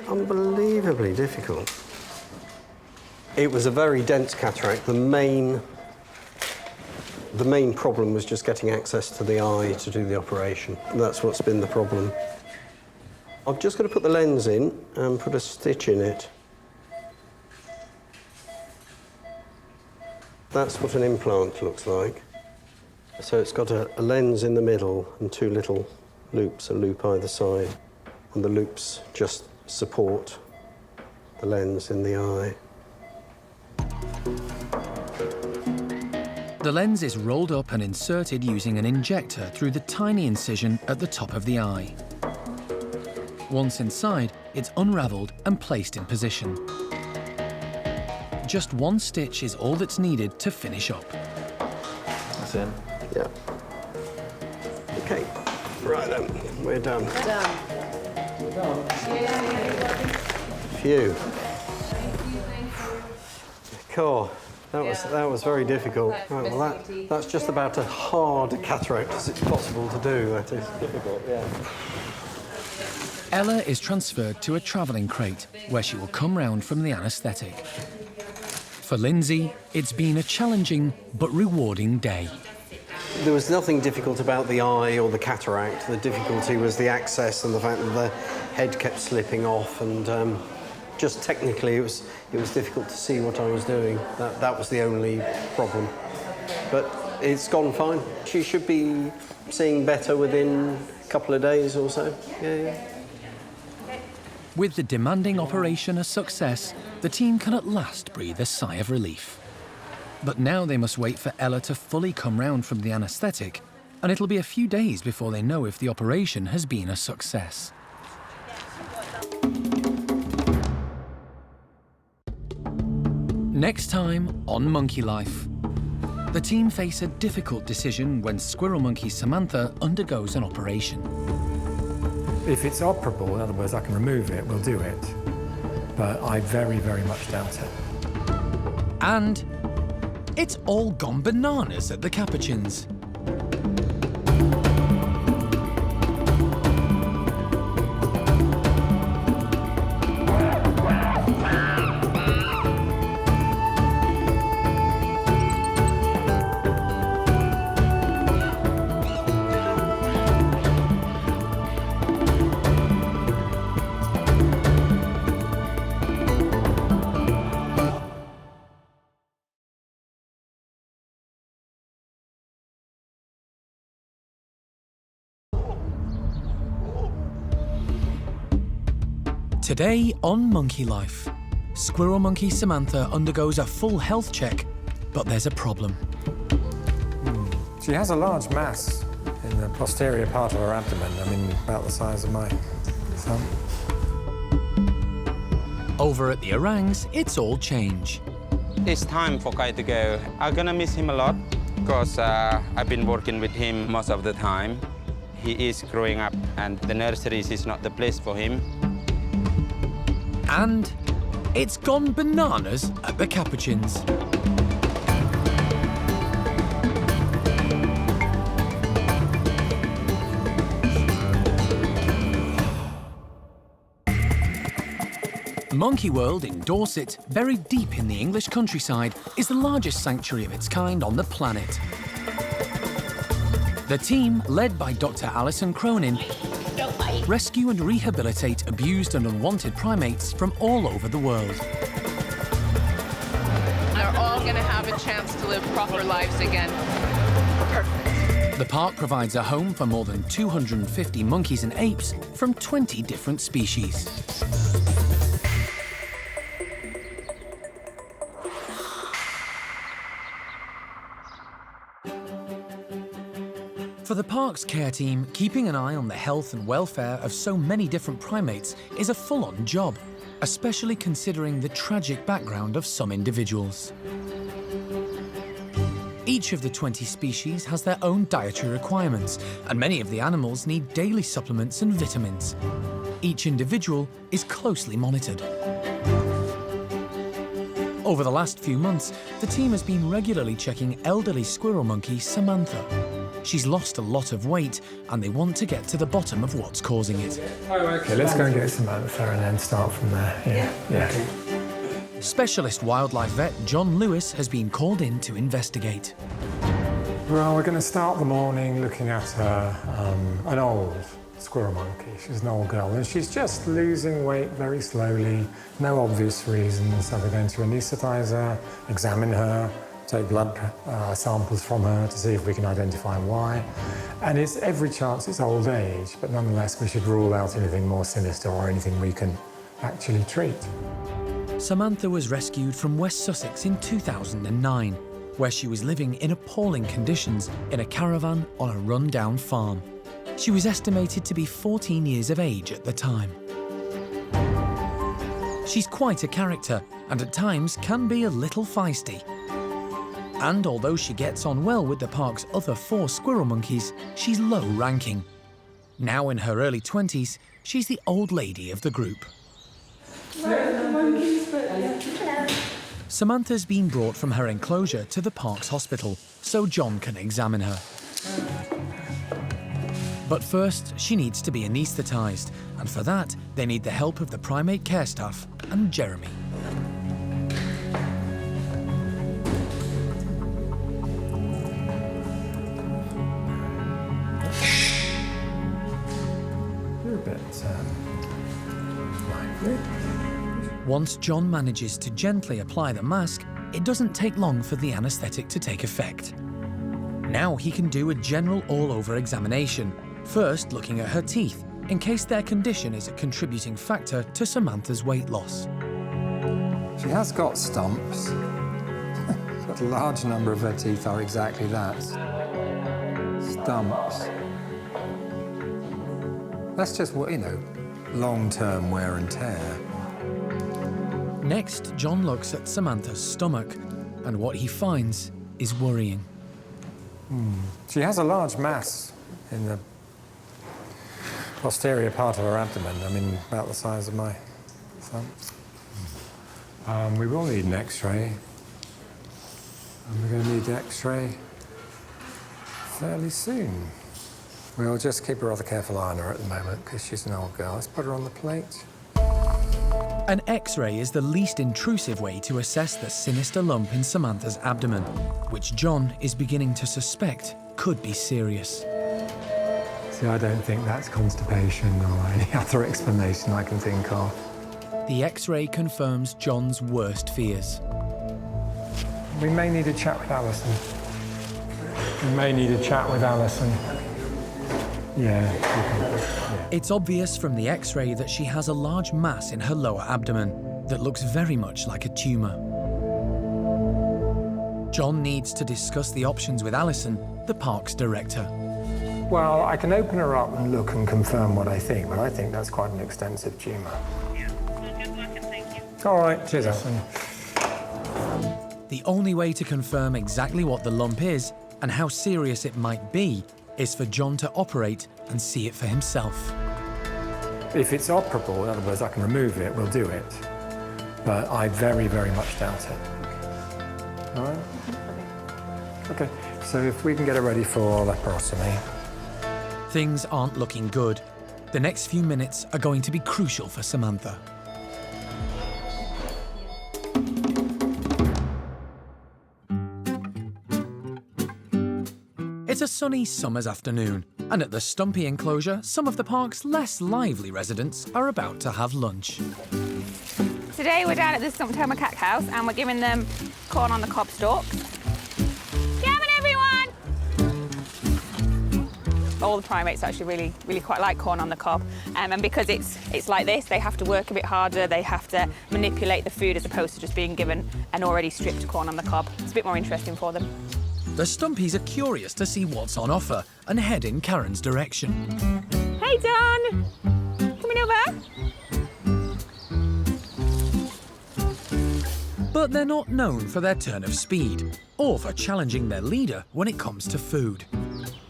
Unbelievably difficult. It was a very dense cataract. The main problem was just getting access to the eye to do the operation. That's what's been the problem. I've just got to put the lens in and put a stitch in it. That's what an implant looks like. So it's got a lens in the middle and two little loops, a loop either side. And the loops just support the lens in the eye. The lens is rolled up and inserted using an injector through the tiny incision at the top of the eye. Once inside, it's unravelled and placed in position. Just one stitch is all that's needed to finish up. That's in. Yeah. Okay, right then, we're done. Done. Phew. Cool. That was very difficult. Right, well, that's just about as hard a cataract as it's possible to do. That is difficult, yeah. Ella is transferred to a travelling crate, where she will come round from the anaesthetic. For Lindsay, it's been a challenging but rewarding day. There was nothing difficult about the eye or the cataract. The difficulty was the access and the fact that the head kept slipping off, and just technically it was difficult to see what I was doing. That was the only problem. But it's gone fine. She should be seeing better within a couple of days or so. Yeah. With the demanding operation a success, the team can at last breathe a sigh of relief. But now they must wait for Ella to fully come round from the anaesthetic, and it'll be a few days before they know if the operation has been a success. Next time on Monkey Life. The team face a difficult decision when squirrel monkey Samantha undergoes an operation. If it's operable, in other words, I can remove it, we'll do it. But I very, very much doubt it. And it's all gone bananas at the Capuchins. Today on Monkey Life, squirrel monkey Samantha undergoes a full health check, but there's a problem. She has a large mass in the posterior part of her abdomen, I mean, about the size of my thumb. Over at the Orangs, it's all change. It's time for Kai to go. I'm gonna miss him a lot because I've been working with him most of the time. He is growing up and the nurseries is not the place for him. And it's gone bananas at the Capuchins. Monkey World in Dorset, buried deep in the English countryside, is the largest sanctuary of its kind on the planet. The team, led by Dr. Alison Cronin, rescue and rehabilitate abused and unwanted primates from all over the world. They're all going to have a chance to live proper lives again. Perfect. The park provides a home for more than 250 monkeys and apes from 20 different species. For the park's care team, keeping an eye on the health and welfare of so many different primates is a full-on job, especially considering the tragic background of some individuals. Each of the 20 species has their own dietary requirements, and many of the animals need daily supplements and vitamins. Each individual is closely monitored. Over the last few months, the team has been regularly checking elderly squirrel monkey Samantha. She's lost a lot of weight, and they want to get to the bottom of what's causing it. Okay, let's go and get Samantha and then start from there. Yeah. Specialist wildlife vet John Lewis has been called in to investigate. Well, we're going to start the morning looking at an old squirrel monkey. She's an old girl, and she's just losing weight very slowly, no obvious reason, so we're going to anaesthetise her, examine her, take blood samples from her to see if we can identify why. And it's every chance it's old age, but nonetheless we should rule out anything more sinister or anything we can actually treat. Samantha was rescued from West Sussex in 2009, where she was living in appalling conditions in a caravan on a run-down farm. She was estimated to be 14 years of age at the time. She's quite a character, and at times can be a little feisty. And although she gets on well with the park's other 4 squirrel monkeys, she's low ranking. Now in her early 20s, she's the old lady of the group. Samantha's been brought from her enclosure to the park's hospital so John can examine her. But first, she needs to be anaesthetised, and for that, they need the help of the primate care staff and Jeremy. Once John manages to gently apply the mask, it doesn't take long for the anaesthetic to take effect. Now he can do a general all-over examination, first looking at her teeth, in case their condition is a contributing factor to Samantha's weight loss. She has got stumps, but a large number of her teeth are exactly that. Stumps. That's just what, long-term wear and tear. Next, John looks at Samantha's stomach, and what he finds is worrying. She has a large mass in the posterior part of her abdomen, I mean, about the size of my thumb. We will need an X-ray. And we're going to need the X-ray fairly soon. We'll just keep a rather careful eye on her at the moment because she's an old girl. Let's put her on the plate. An X-ray is the least intrusive way to assess the sinister lump in Samantha's abdomen, which John is beginning to suspect could be serious. See, I don't think that's constipation or any other explanation I can think of. The X-ray confirms John's worst fears. We may need a chat with Alison. We may need a chat with Alison. Yeah. It's obvious from the X-ray that she has a large mass in her lower abdomen that looks very much like a tumour. John needs to discuss the options with Alison, the park's director. Well, I can open her up and look and confirm what I think, but I think that's quite an extensive tumour. All right, cheers, Alison. The only way to confirm exactly what the lump is and how serious it might be is for John to operate and see it for himself. If it's operable, in other words, I can remove it, we'll do it. But I very, very much doubt it. All right? Okay, so if we can get her ready for laparoscopy. Things aren't looking good. The next few minutes are going to be crucial for Samantha. It's a sunny summer's afternoon, and at the Stumpy enclosure, some of the park's less lively residents are about to have lunch. Today we're down at the Stumptown Macaque House and we're giving them corn on the cob stalks. Come on, everyone! All the primates actually really quite like corn on the cob, and because it's like this, they have to work a bit harder, they have to manipulate the food as opposed to just being given an already stripped corn on the cob. It's a bit more interesting for them. The Stumpies are curious to see what's on offer and head in Karen's direction. Hey, Don! Coming over? But they're not known for their turn of speed or for challenging their leader when it comes to food.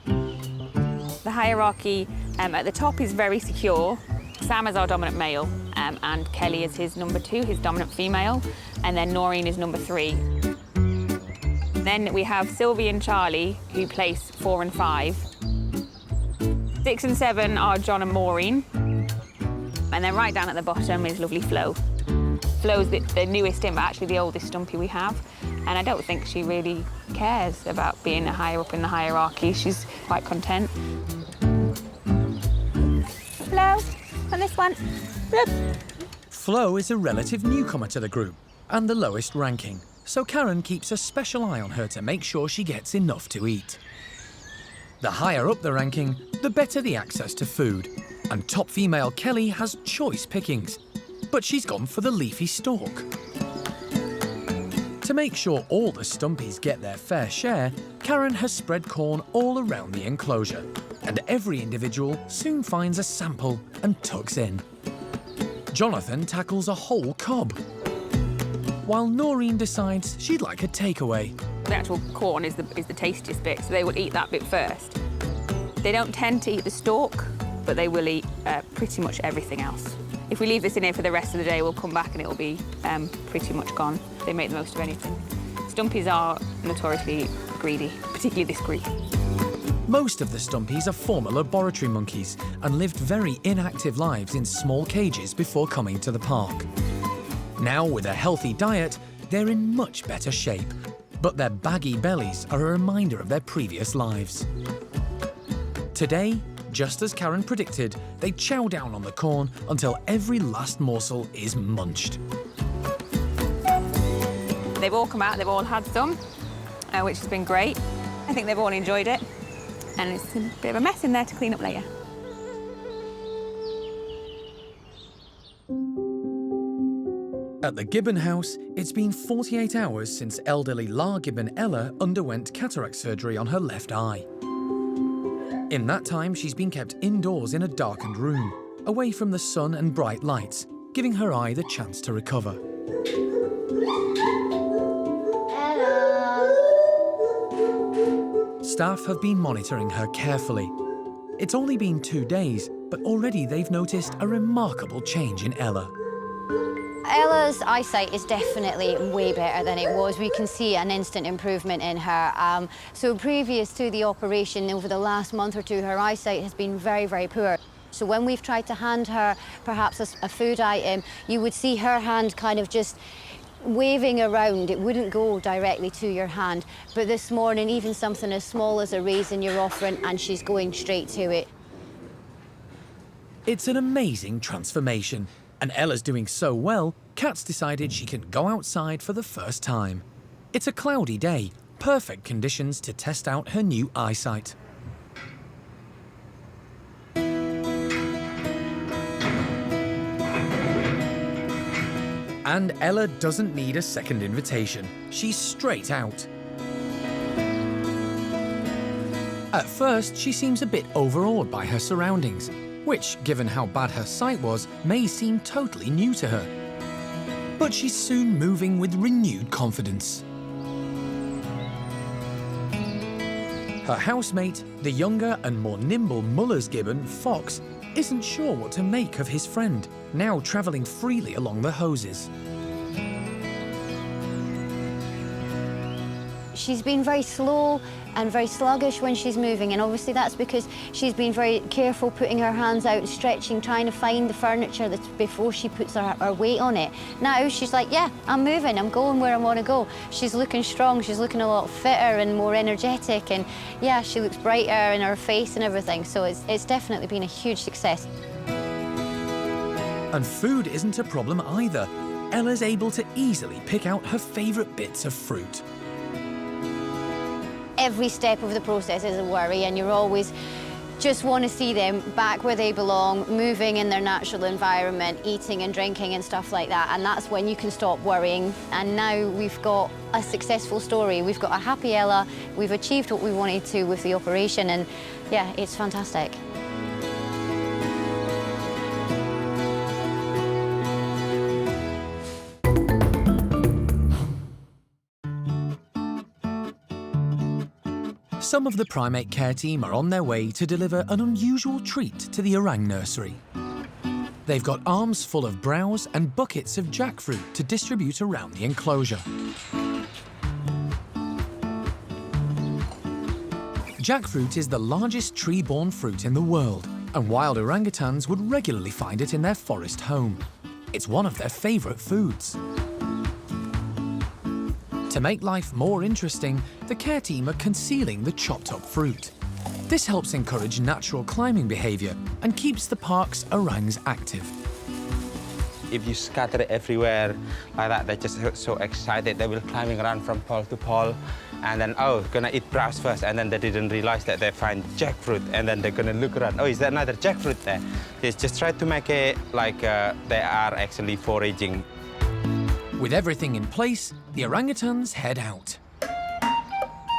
The hierarchy at the top is very secure. Sam is our dominant male, and Kelly is his number 2, his dominant female, and then Noreen is number 3. Then we have Sylvie and Charlie, who place 4 and 5. 6 and 7 are John and Maureen. And then right down at the bottom is lovely Flo. Flo's the newest but actually the oldest Stumpy we have. And I don't think she really cares about being higher up in the hierarchy. She's quite content. Flo, on this one. Bloop. Flo is a relative newcomer to the group and the lowest ranking, so Karen keeps a special eye on her to make sure she gets enough to eat. The higher up the ranking, the better the access to food, and top female Kelly has choice pickings, but she's gone for the leafy stalk. To make sure all the Stumpies get their fair share, Karen has spread corn all around the enclosure, and every individual soon finds a sample and tucks in. Jonathan tackles a whole cob, while Noreen decides she'd like a takeaway. The actual corn is the tastiest bit, so they will eat that bit first. They don't tend to eat the stalk, but they will eat pretty much everything else. If we leave this in here for the rest of the day, we'll come back and it'll be pretty much gone. They make the most of anything. Stumpies are notoriously greedy, particularly this group. Most of the Stumpies are former laboratory monkeys and lived very inactive lives in small cages before coming to the park. Now, with a healthy diet, they're in much better shape, but their baggy bellies are a reminder of their previous lives. Today, just as Karen predicted, they chow down on the corn until every last morsel is munched. They've all come out, they've all had some, which has been great. I think they've all enjoyed it, and it's a bit of a mess in there to clean up later. At the Gibbon house, it's been 48 hours since elderly La Gibbon Ella underwent cataract surgery on her left eye. In that time, she's been kept indoors in a darkened room, away from the sun and bright lights, giving her eye the chance to recover. Staff have been monitoring her carefully. It's only been 2 days, but already they've noticed a remarkable change in Ella. Ella's eyesight is definitely way better than it was. We can see an instant improvement in her. So previous to the operation, over the last month or two, her eyesight has been very, very poor. So when we've tried to hand her perhaps a food item, you would see her hand kind of just waving around. It wouldn't go directly to your hand. But this morning, even something as small as a raisin you're offering, and she's going straight to it. It's an amazing transformation. And Ella's doing so well, Kat's decided she can go outside for the first time. It's a cloudy day, perfect conditions to test out her new eyesight. And Ella doesn't need a second invitation. She's straight out. At first, she seems a bit overawed by her surroundings, which, given how bad her sight was, may seem totally new to her. But she's soon moving with renewed confidence. Her housemate, the younger and more nimble Muller's Gibbon, Fox, isn't sure what to make of his friend, now travelling freely along the hoses. She's been very slow and very sluggish when she's moving, and obviously that's because she's been very careful putting her hands out, stretching, trying to find the furniture before she puts her weight on it. Now she's like, yeah, I'm moving, I'm going where I want to go. She's looking strong, she's looking a lot fitter and more energetic, and yeah, she looks brighter in her face and everything, so it's definitely been a huge success. And food isn't a problem either. Ella's able to easily pick out her favourite bits of fruit. Every step of the process is a worry, and you're always just want to see them back where they belong, moving in their natural environment, eating and drinking and stuff like that, and that's when you can stop worrying. And now we've got a successful story. We've got a happy Ella, we've achieved what we wanted to with the operation, and yeah, it's fantastic. Some of the primate care team are on their way to deliver an unusual treat to the Orang nursery. They've got arms full of browse and buckets of jackfruit to distribute around the enclosure. Jackfruit is the largest tree-borne fruit in the world, and wild orangutans would regularly find it in their forest home. It's one of their favourite foods. To make life more interesting, the care team are concealing the chopped-up fruit. This helps encourage natural climbing behaviour and keeps the park's orangs active. If you scatter it everywhere like that, they're just so excited. They will climbing around from pole to pole, and then, oh, gonna eat browse first, and then they didn't realize that they find jackfruit, and then they're gonna look around. Oh, is there another jackfruit there? They just try to make it like they are actually foraging. With everything in place, the orangutans head out.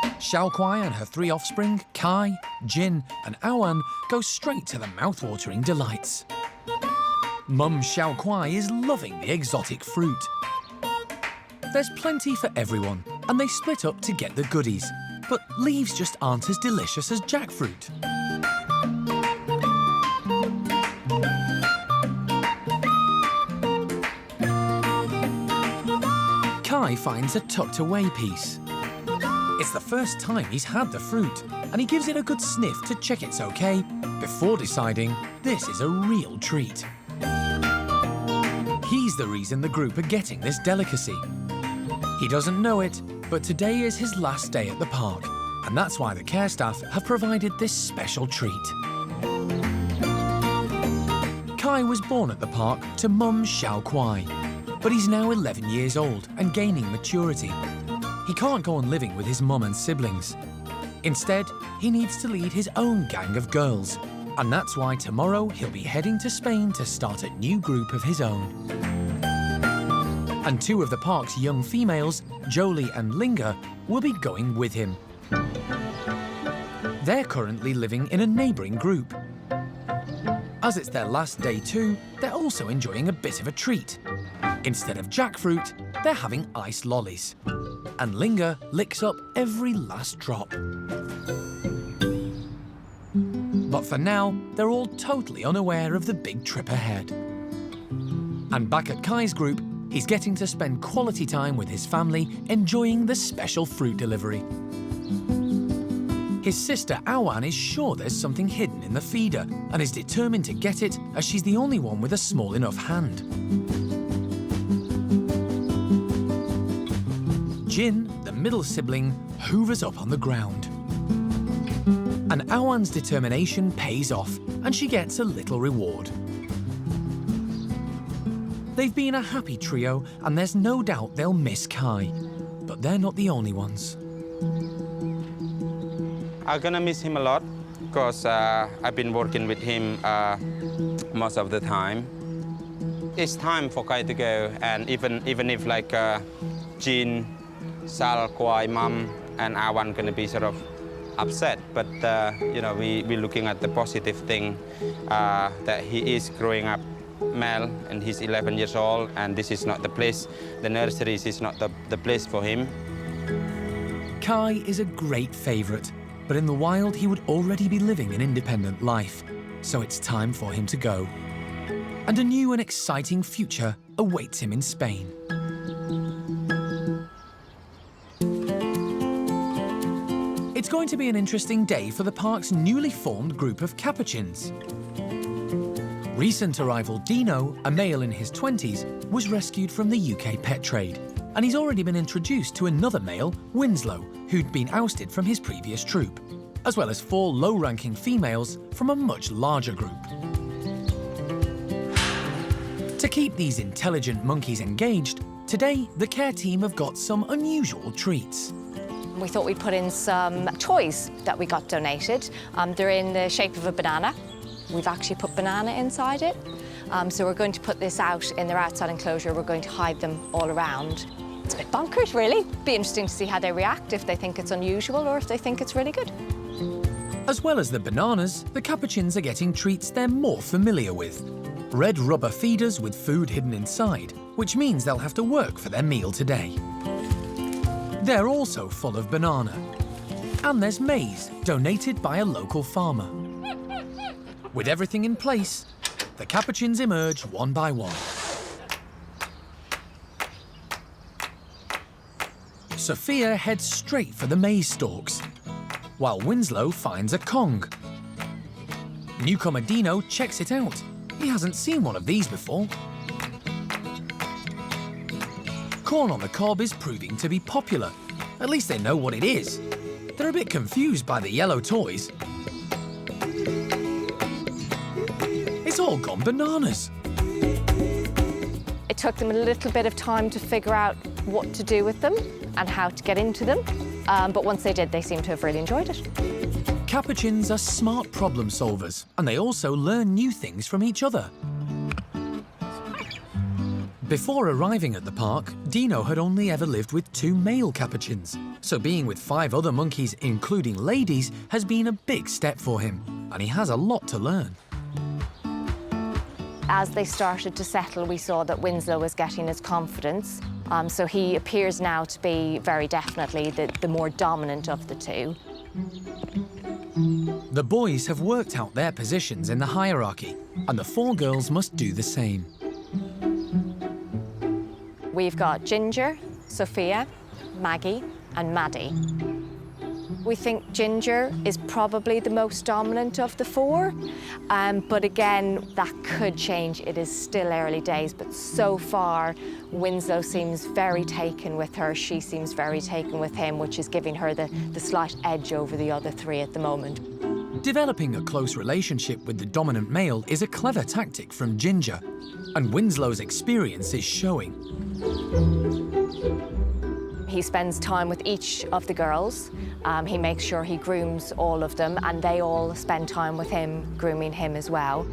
Hsiao-Quai and her 3 offspring, Kai, Jin and Awan, go straight to the mouth-watering delights. Mum Hsiao-Quai is loving the exotic fruit. There's plenty for everyone, and they split up to get the goodies. But leaves just aren't as delicious as jackfruit. Kai finds a tucked-away piece. It's the first time he's had the fruit, and he gives it a good sniff to check it's okay, before deciding this is a real treat. He's the reason the group are getting this delicacy. He doesn't know it, but today is his last day at the park, and that's why the care staff have provided this special treat. Kai was born at the park to Mum Hsiao-Quai, but he's now 11 years old and gaining maturity. He can't go on living with his mum and siblings. Instead, he needs to lead his own gang of girls, and that's why tomorrow he'll be heading to Spain to start a new group of his own. And 2 of the park's young females, Joly and Lingga, will be going with him. They're currently living in a neighbouring group. As it's their last day too, they're also enjoying a bit of a treat. Instead of jackfruit, they're having ice lollies. And Lingga licks up every last drop. But for now, they're all totally unaware of the big trip ahead. And back at Kai's group, he's getting to spend quality time with his family, enjoying the special fruit delivery. His sister Awan is sure there's something hidden in the feeder and is determined to get it, as she's the only one with a small enough hand. Jin, the middle sibling, hoovers up on the ground. And Awan's determination pays off, and she gets a little reward. They've been a happy trio, and there's no doubt they'll miss Kai. But they're not the only ones. I'm gonna miss him a lot, because I've been working with him most of the time. It's time for Kai to go, and even if like Jin, Hsiao-Quai, Mum, and Awan gonna be sort of upset, but you know, we're looking at the positive thing that he is growing up male, and he's 11 years old, and this is not the place. The nursery is not the place for him. Kai is a great favourite, but in the wild he would already be living an independent life, so it's time for him to go. And a new and exciting future awaits him in Spain. It's going to be an interesting day for the park's newly formed group of capuchins. Recent arrival Dino, a male in his 20s, was rescued from the UK pet trade, and he's already been introduced to another male, Winslow, who'd been ousted from his previous troop, as well as 4 low-ranking females from a much larger group. To keep these intelligent monkeys engaged, today the care team have got some unusual treats. We thought we'd put in some toys that we got donated. They're in the shape of a banana. We've actually put banana inside it. So we're going to put this out in their outside enclosure. We're going to hide them all around. It's a bit bonkers, really. Be interesting to see how they react, if they think it's unusual or if they think it's really good. As well as the bananas, the capuchins are getting treats they're more familiar with. Red rubber feeders with food hidden inside, which means they'll have to work for their meal today. They're also full of banana. And there's maize, donated by a local farmer. With everything in place, the capuchins emerge one by one. Sophia heads straight for the maize stalks, while Winslow finds a Kong. Newcomer Dino checks it out. He hasn't seen one of these before. Corn on the cob is proving to be popular. At least they know what it is. They're a bit confused by the yellow toys. It's all gone bananas. It took them a little bit of time to figure out what to do with them and how to get into them. But once they did, they seem to have really enjoyed it. Capuchins are smart problem solvers, and they also learn new things from each other. Before arriving at the park, Dino had only ever lived with 2 male capuchins, so being with 5 other monkeys, including ladies, has been a big step for him, and he has a lot to learn. As they started to settle, we saw that Winslow was getting his confidence, so he appears now to be very definitely the more dominant of the 2. The boys have worked out their positions in the hierarchy, and the 4 girls must do the same. We've got Ginger, Sophia, Maggie, and Maddie. We think Ginger is probably the most dominant of the 4, but again, that could change. It is still early days, but so far, Winslow seems very taken with her. She seems very taken with him, which is giving her the slight edge over the other 3 at the moment. Developing a close relationship with the dominant male is a clever tactic from Ginger, and Winslow's experience is showing. He spends time with each of the girls. He makes sure he grooms all of them, and they all spend time with him, grooming him as well.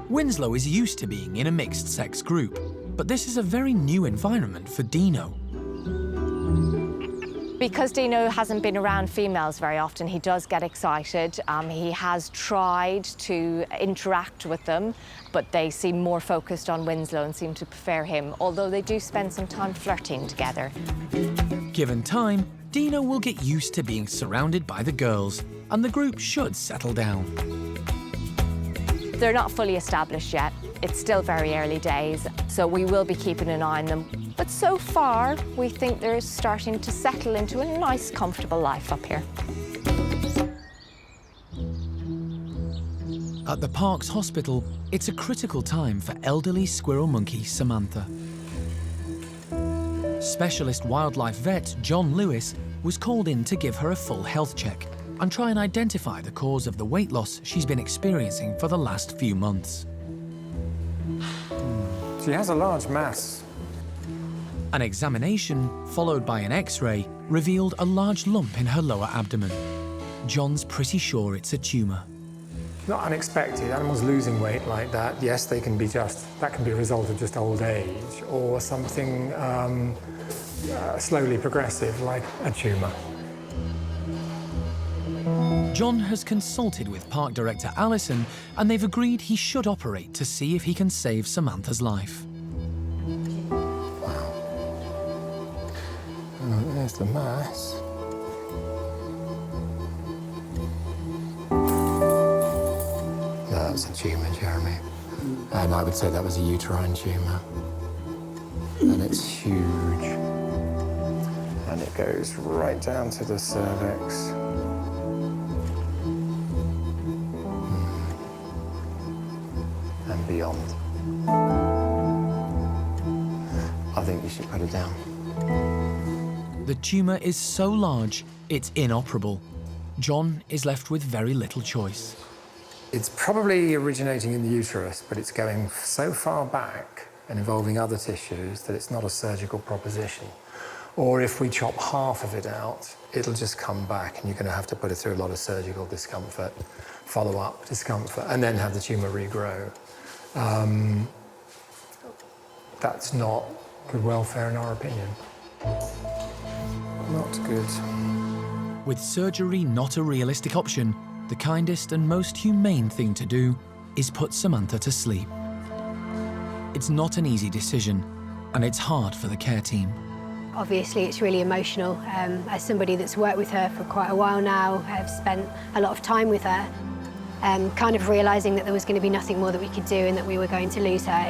Winslow is used to being in a mixed-sex group, but this is a very new environment for Dino. Because Dino hasn't been around females very often, he does get excited. He has tried to interact with them, but they seem more focused on Winslow and seem to prefer him, although they do spend some time flirting together. Given time, Dino will get used to being surrounded by the girls, and the group should settle down. They're not fully established yet. It's still very early days, so we will be keeping an eye on them. But so far, we think they're starting to settle into a nice, comfortable life up here. At the park's hospital, it's a critical time for elderly squirrel monkey Samantha. Specialist wildlife vet John Lewis was called in to give her a full health check and try and identify the cause of the weight loss she's been experiencing for the last few months. She has a large mass. An examination, followed by an X-ray, revealed a large lump in her lower abdomen. John's pretty sure it's a tumour. Not unexpected. Animals losing weight like that, yes, that can be a result of just old age or something slowly progressive like a tumour. John has consulted with park director Alison and they've agreed he should operate to see if he can save Samantha's life. Wow. Oh, there's the mass. That's a tumour, Jeremy. And I would say that was a uterine tumour. And it's huge. And it goes right down to the cervix. And beyond. I think we should put it down. The tumour is so large, it's inoperable. John is left with very little choice. It's probably originating in the uterus, but it's going so far back and involving other tissues that it's not a surgical proposition. Or if we chop half of it out, it'll just come back and you're going to have to put it through a lot of surgical discomfort, follow-up discomfort, and then have the tumour regrow. That's not good welfare in our opinion. Not good. With surgery not a realistic option, the kindest and most humane thing to do is put Samantha to sleep. It's not an easy decision, and it's hard for the care team. Obviously, it's really emotional. As somebody that's worked with her for quite a while now, I've spent a lot of time with her, kind of realising that there was going to be nothing more that we could do and that we were going to lose her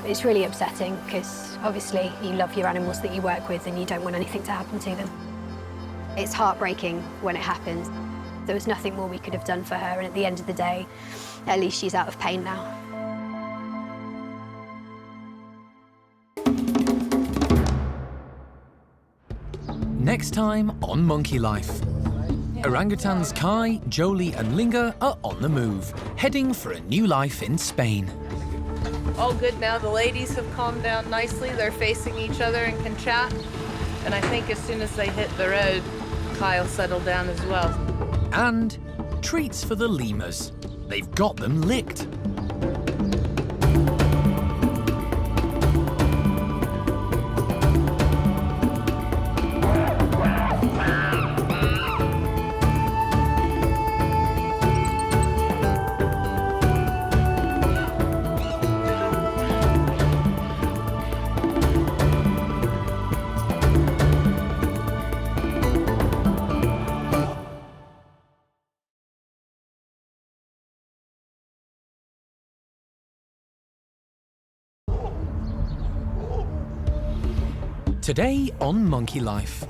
it's really upsetting, because obviously you love your animals that you work with and you don't want anything to happen to them. It's heartbreaking when it happens. There was nothing more we could have done for her, and at the end of the day, at least she's out of pain now. Next time on Monkey Life. Orangutans Kai, Joly and Lingga are on the move, heading for a new life in Spain. All good now. The ladies have calmed down nicely. They're facing each other and can chat. And I think as soon as they hit the road, Kai will settle down as well. And treats for the lemurs. They've got them licked. Today on Monkey Life,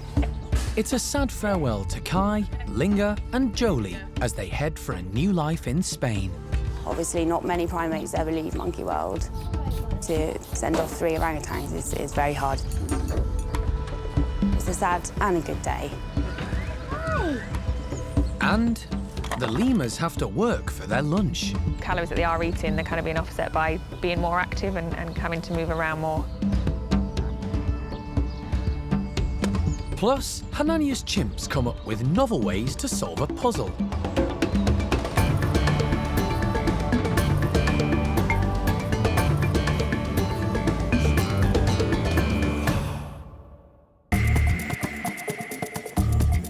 it's a sad farewell to Kai, Lingga and Joly as they head for a new life in Spain. Obviously, not many primates ever leave monkey world. To send off 3 orangutans is very hard. It's a sad and a good day. And the lemurs have to work for their lunch. Calories that they are eating, they're kind of being offset by being more active and having to move around more. Plus, Hananya's chimps come up with novel ways to solve a puzzle.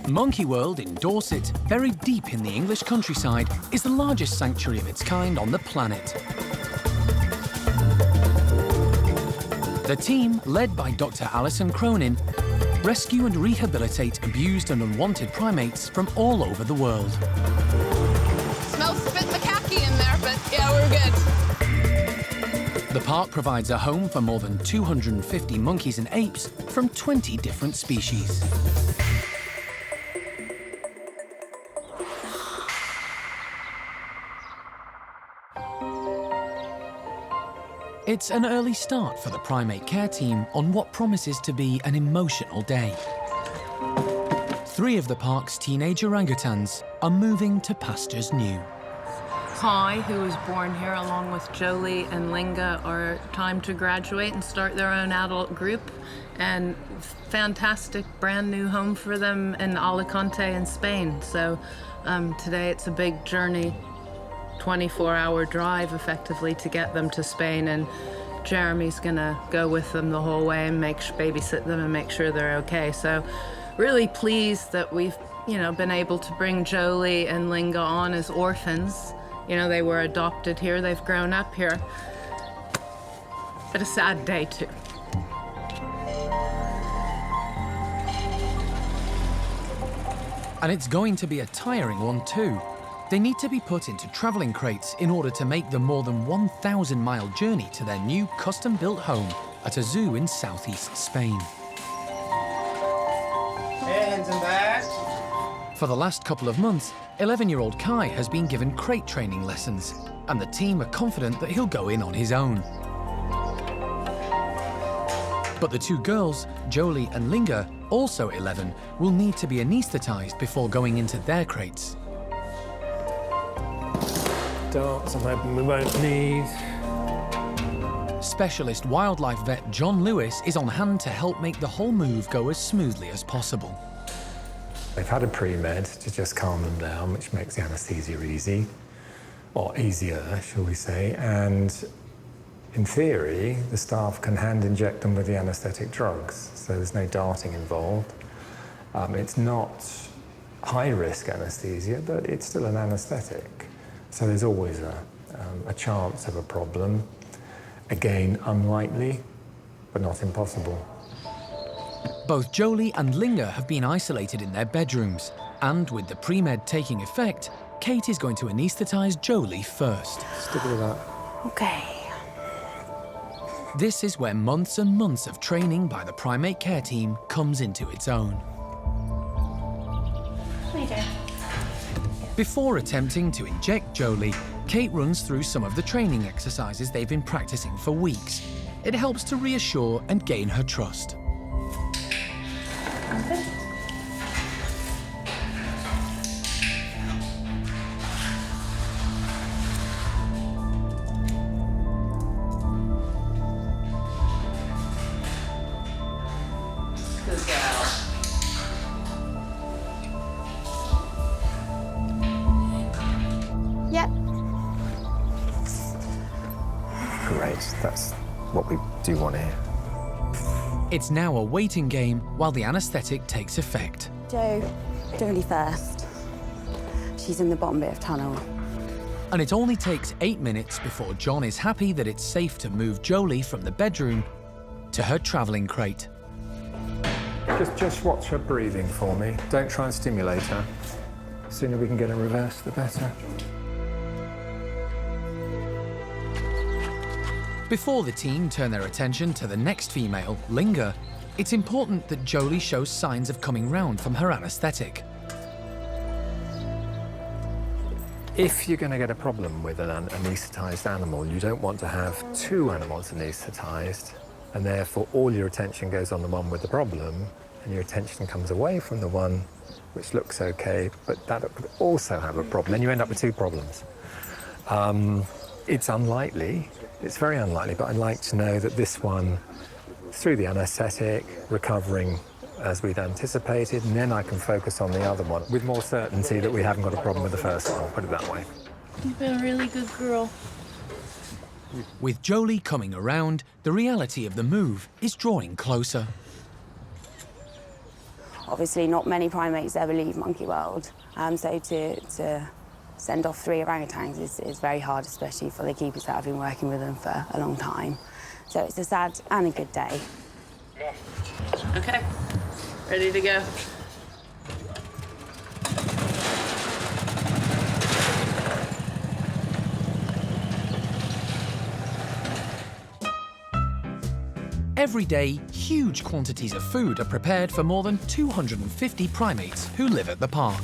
Monkey World in Dorset, buried deep in the English countryside, is the largest sanctuary of its kind on the planet. The team, led by Dr. Alison Cronin, rescue and rehabilitate abused and unwanted primates from all over the world. Smells a bit macaque in there, but yeah, we're good. The park provides a home for more than 250 monkeys and apes from 20 different species. It's an early start for the primate care team on what promises to be an emotional day. 3 of the park's teenage orangutans are moving to pastures new. Hsiao-Quai, who was born here along with Joly and Lingga, are time to graduate and start their own adult group. And fantastic brand new home for them in Alicante in Spain. So today it's a big journey, 24-hour drive effectively to get them to Spain, and Jeremy's gonna go with them the whole way and babysit them and make sure they're okay. So really pleased that we've been able to bring Joly and Lingga on as orphans. They were adopted here, they've grown up here. But a sad day too. And it's going to be a tiring one too. They need to be put into travelling crates in order to make the more than 1,000-mile journey to their new custom-built home at a zoo in southeast Spain. Hands and back. For the last couple of months, 11-year-old Kai has been given crate training lessons, and the team are confident that he'll go in on his own. But the 2 girls, Joly and Lingga, also 11, will need to be anaesthetised before going into their crates. Darts, I'm hoping we won't need. Specialist wildlife vet John Lewis is on hand to help make the whole move go as smoothly as possible. They've had a pre-med to just calm them down, which makes the anaesthesia easy, or easier, shall we say, and in theory, the staff can hand inject them with the anaesthetic drugs, so there's no darting involved. It's not high-risk anaesthesia, but it's still an anaesthetic. So there's always a chance of a problem. Again, unlikely, but not impossible. Both Joly and Lingga have been isolated in their bedrooms, and with the pre-med taking effect, Kate is going to anaesthetise Joly first. Stick with that. Okay. This is where months and months of training by the primate care team comes into its own. What are you doing? Before attempting to inject Joly, Kate runs through some of the training exercises they've been practicing for weeks. It helps to reassure and gain her trust. Good gal. Yep. Great, that's what we do want here. It's now a waiting game while the anaesthetic takes effect. Joly first. She's in the bottom bit of tunnel. And it only takes 8 minutes before John is happy that it's safe to move Joly from the bedroom to her travelling crate. Just watch her breathing for me. Don't try and stimulate her. The sooner we can get her reversed, the better. Before the team turn their attention to the next female, Lingga, it's important that Joly shows signs of coming round from her anaesthetic. If you're going to get a problem with an anaesthetised animal, you don't want to have 2 animals anaesthetised, and therefore all your attention goes on the one with the problem, and your attention comes away from the one which looks okay, but that could also have a problem. Then you end up with 2 problems. It's unlikely, it's very unlikely, but I'd like to know that this one, through the anaesthetic, recovering as we'd anticipated, and then I can focus on the other one with more certainty that we haven't got a problem with the first one, put it that way. You've been a really good girl. With Joly coming around, the reality of the move is drawing closer. Obviously, not many primates ever leave monkey world, so to send off 3 orangutans is very hard, especially for the keepers that have been working with them for a long time. So it's a sad and a good day. Okay, ready to go. Every day, huge quantities of food are prepared for more than 250 primates who live at the park.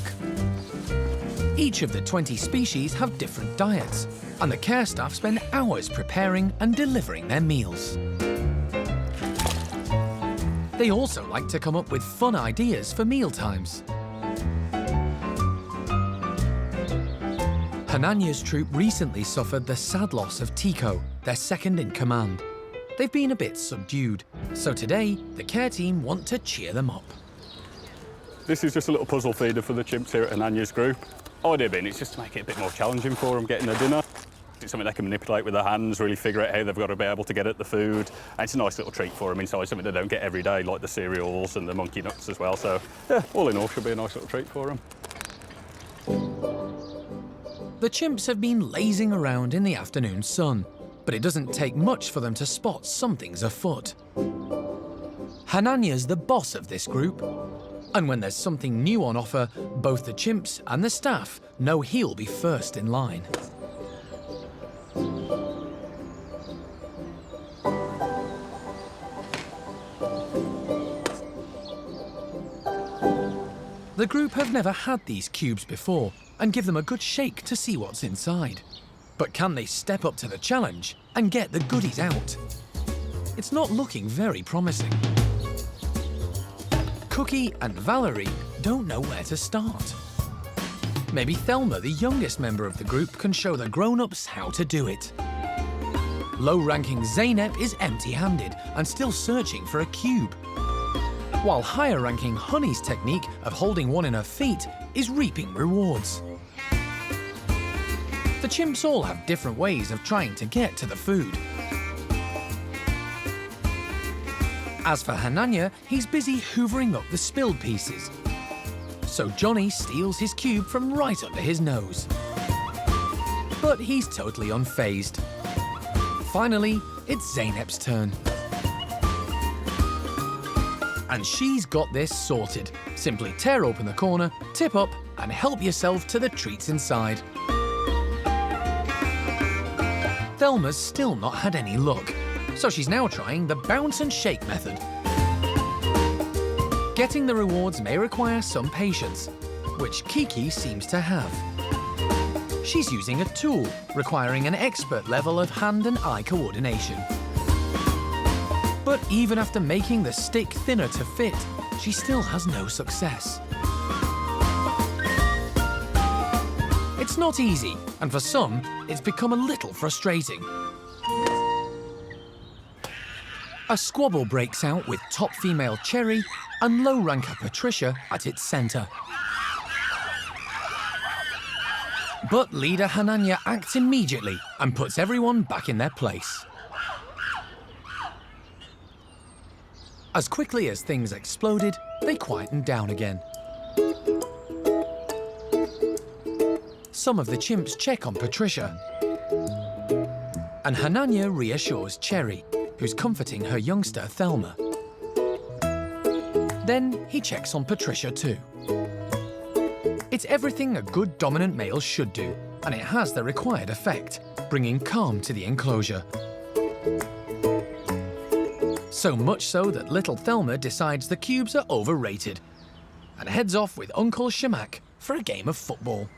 Each of the 20 species have different diets, and the care staff spend hours preparing and delivering their meals. They also like to come up with fun ideas for mealtimes. Hananya's troop recently suffered the sad loss of Tico, their second in command. They've been a bit subdued, so today the care team want to cheer them up. This is just a little puzzle feeder for the chimps here at Hananya's group. Idea being, it's just to make it a bit more challenging for them getting their dinner. It's something they can manipulate with their hands, really figure out how they've got to be able to get at the food. And it's a nice little treat for them inside, something they don't get every day, like the cereals and the monkey nuts as well. So, yeah, all in all, should be a nice little treat for them. The chimps have been lazing around in the afternoon sun, but it doesn't take much for them to spot something's afoot. Hananya's the boss of this group, and when there's something new on offer, both the chimps and the staff know he'll be first in line. The group have never had these cubes before and give them a good shake to see what's inside. But can they step up to the challenge and get the goodies out? It's not looking very promising. Cookie and Valerie don't know where to start. Maybe Thelma, the youngest member of the group, can show the grown-ups how to do it. Low-ranking Zeynep is empty-handed and still searching for a cube, while higher-ranking Honey's technique of holding one in her feet is reaping rewards. The chimps all have different ways of trying to get to the food. As for Hananya, he's busy hoovering up the spilled pieces. So Johnny steals his cube from right under his nose. But he's totally unfazed. Finally, it's Zeynep's turn. And she's got this sorted. Simply tear open the corner, tip up, and help yourself to the treats inside. Thelma's still not had any luck, so she's now trying the bounce and shake method. Getting the rewards may require some patience, which Kiki seems to have. She's using a tool, requiring an expert level of hand and eye coordination. But even after making the stick thinner to fit, she still has no success. It's not easy, and for some, it's become a little frustrating. A squabble breaks out with top female Cherry and low ranker Patricia at its centre. But leader Hananya acts immediately and puts everyone back in their place. As quickly as things exploded, they quietened down again. Some of the chimps check on Patricia, and Hananya reassures Cherry, who's comforting her youngster Thelma. Then he checks on Patricia too. It's everything a good dominant male should do, and it has the required effect, bringing calm to the enclosure. So much so that little Thelma decides the cubes are overrated and heads off with Uncle Shamak for a game of football.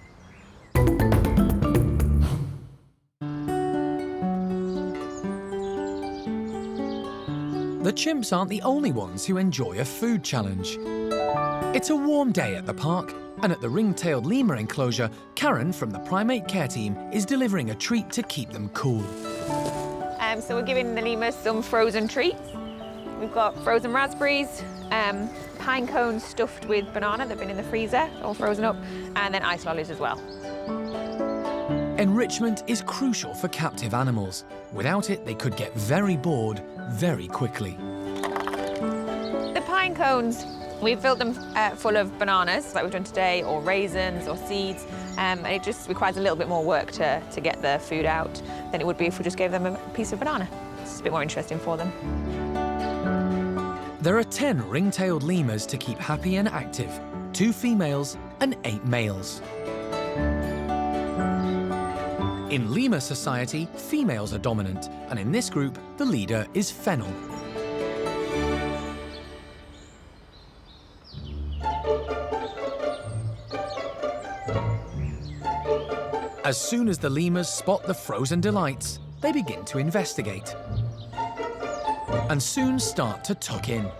The chimps aren't the only ones who enjoy a food challenge. It's a warm day at the park, and at the ring-tailed lemur enclosure, Karen from the primate care team is delivering a treat to keep them cool. So we're giving the lemurs some frozen treats. We've got frozen raspberries, pine cones stuffed with banana. They've been in the freezer, all frozen up, and then ice lollies as well. Enrichment is crucial for captive animals. Without it, they could get very bored very quickly. The pine cones, we've filled them full of bananas, like we've done today, or raisins or seeds, and it just requires a little bit more work to get the food out than it would be if we just gave them a piece of banana. It's a bit more interesting for them. There are 10 ring-tailed lemurs to keep happy and active, 2 females and 8 males. In lemur society, females are dominant, and in this group, the leader is Fennel. As soon as the lemurs spot the frozen delights, they begin to investigate and soon start to tuck in.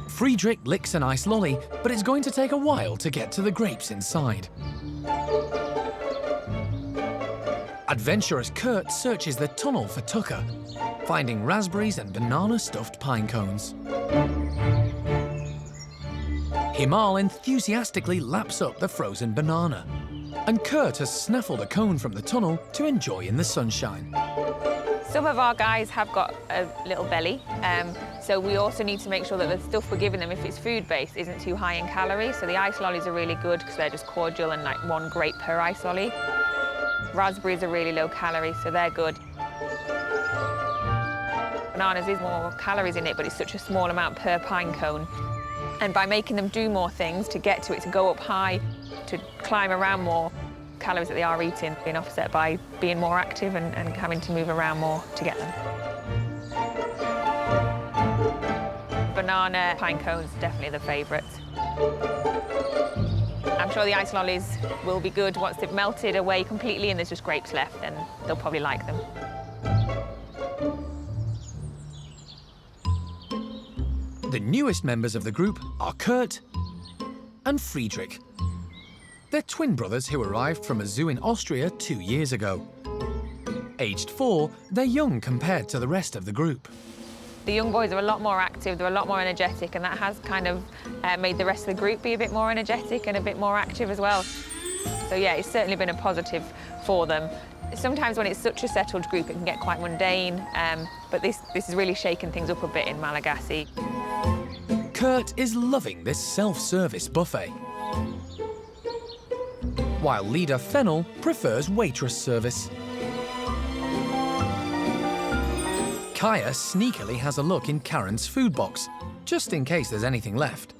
Friedrich licks an ice lolly, but it's going to take a while to get to the grapes inside. Adventurous Kurt searches the tunnel for Tucker, finding raspberries and banana-stuffed pine cones. Himal enthusiastically laps up the frozen banana, and Kurt has snaffled a cone from the tunnel to enjoy in the sunshine. Some of our guys have got a little belly, so we also need to make sure that the stuff we're giving them, if it's food-based, isn't too high in calories. So the ice lollies are really good because they're just cordial and like 1 grape per ice lolly. Raspberries are really low calorie, so they're good. Bananas is more calories in it, but it's such a small amount per pine cone. And by making them do more things to get to it, to go up high, to climb around more, calories that they are eating being offset by being more active and having to move around more to get them. Banana pine cones, definitely the favourite. I'm sure the ice lollies will be good once they've melted away completely and there's just grapes left, and they'll probably like them. The newest members of the group are Kurt and Friedrich. They're twin brothers who arrived from a zoo in Austria 2 years ago. Aged 4, they're young compared to the rest of the group. The young boys are a lot more active, they're a lot more energetic, and that has kind of made the rest of the group be a bit more energetic and a bit more active as well. So yeah, it's certainly been a positive for them. Sometimes when it's such a settled group, it can get quite mundane, but this has really shaken things up a bit in Malagasy. Kurt is loving this self-service buffet, while leader Fennel prefers waitress service. Kaya sneakily has a look in Karen's food box, just in case there's anything left.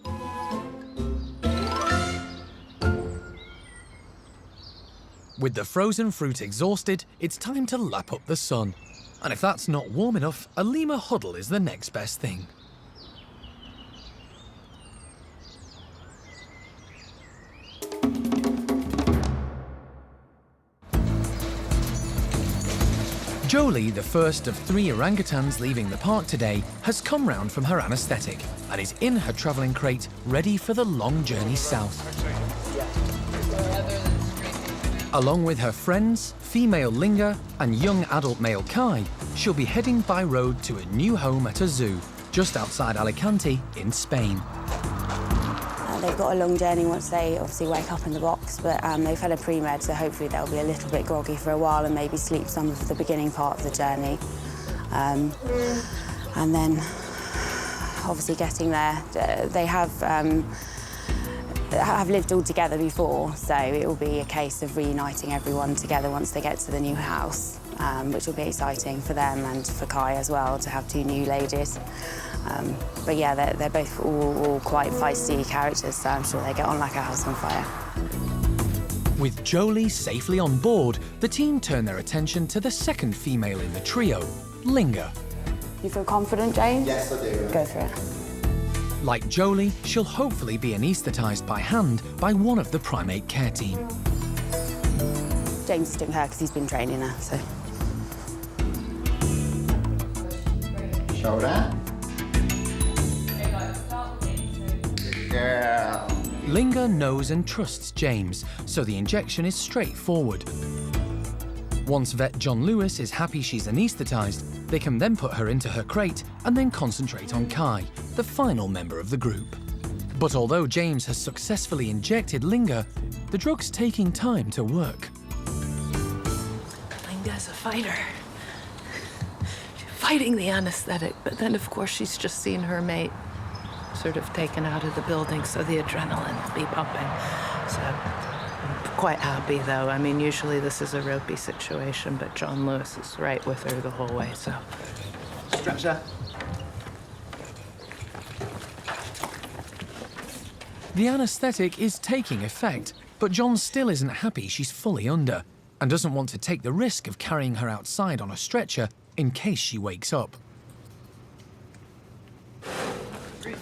With the frozen fruit exhausted, it's time to lap up the sun. And if that's not warm enough, a lemur huddle is the next best thing. Joly, the first of 3 orangutans leaving the park today, has come round from her anaesthetic and is in her travelling crate, ready for the long journey south. Along with her friends, female Lingga and young adult male Kai, she'll be heading by road to a new home at a zoo, just outside Alicante in Spain. They've got a long journey once they obviously wake up in the box, but they've had a pre-med, so hopefully they'll be a little bit groggy for a while and maybe sleep some of the beginning part of the journey. And then obviously getting there, they have lived all together before, so it will be a case of reuniting everyone together once they get to the new house, which will be exciting for them and for Kai as well to have 2 new ladies. But yeah, they're both all quite feisty characters, so I'm sure they get on like a house on fire. With Joly safely on board, the team turn their attention to the second female in the trio, Lingga. You feel confident, James? Yes, I do. Go for it. Like Joly, she'll hopefully be anaesthetised by hand by one of the primate care team. James is doing her because he's been training her, so. Shoulder. Yeah. Lingga knows and trusts James, so the injection is straightforward. Once vet John Lewis is happy she's anaesthetised, they can then put her into her crate and then concentrate on Kai, the final member of the group. But although James has successfully injected Lingga, the drug's taking time to work. Lingga's a fighter. She's fighting the anaesthetic, but then of course she's just seen her mate sort of taken out of the building, so the adrenaline will be pumping. So I'm quite happy, though. I mean, usually this is a ropey situation, but John Lewis is right with her the whole way, so. Stretcher. The anaesthetic is taking effect, but John still isn't happy she's fully under and doesn't want to take the risk of carrying her outside on a stretcher in case she wakes up.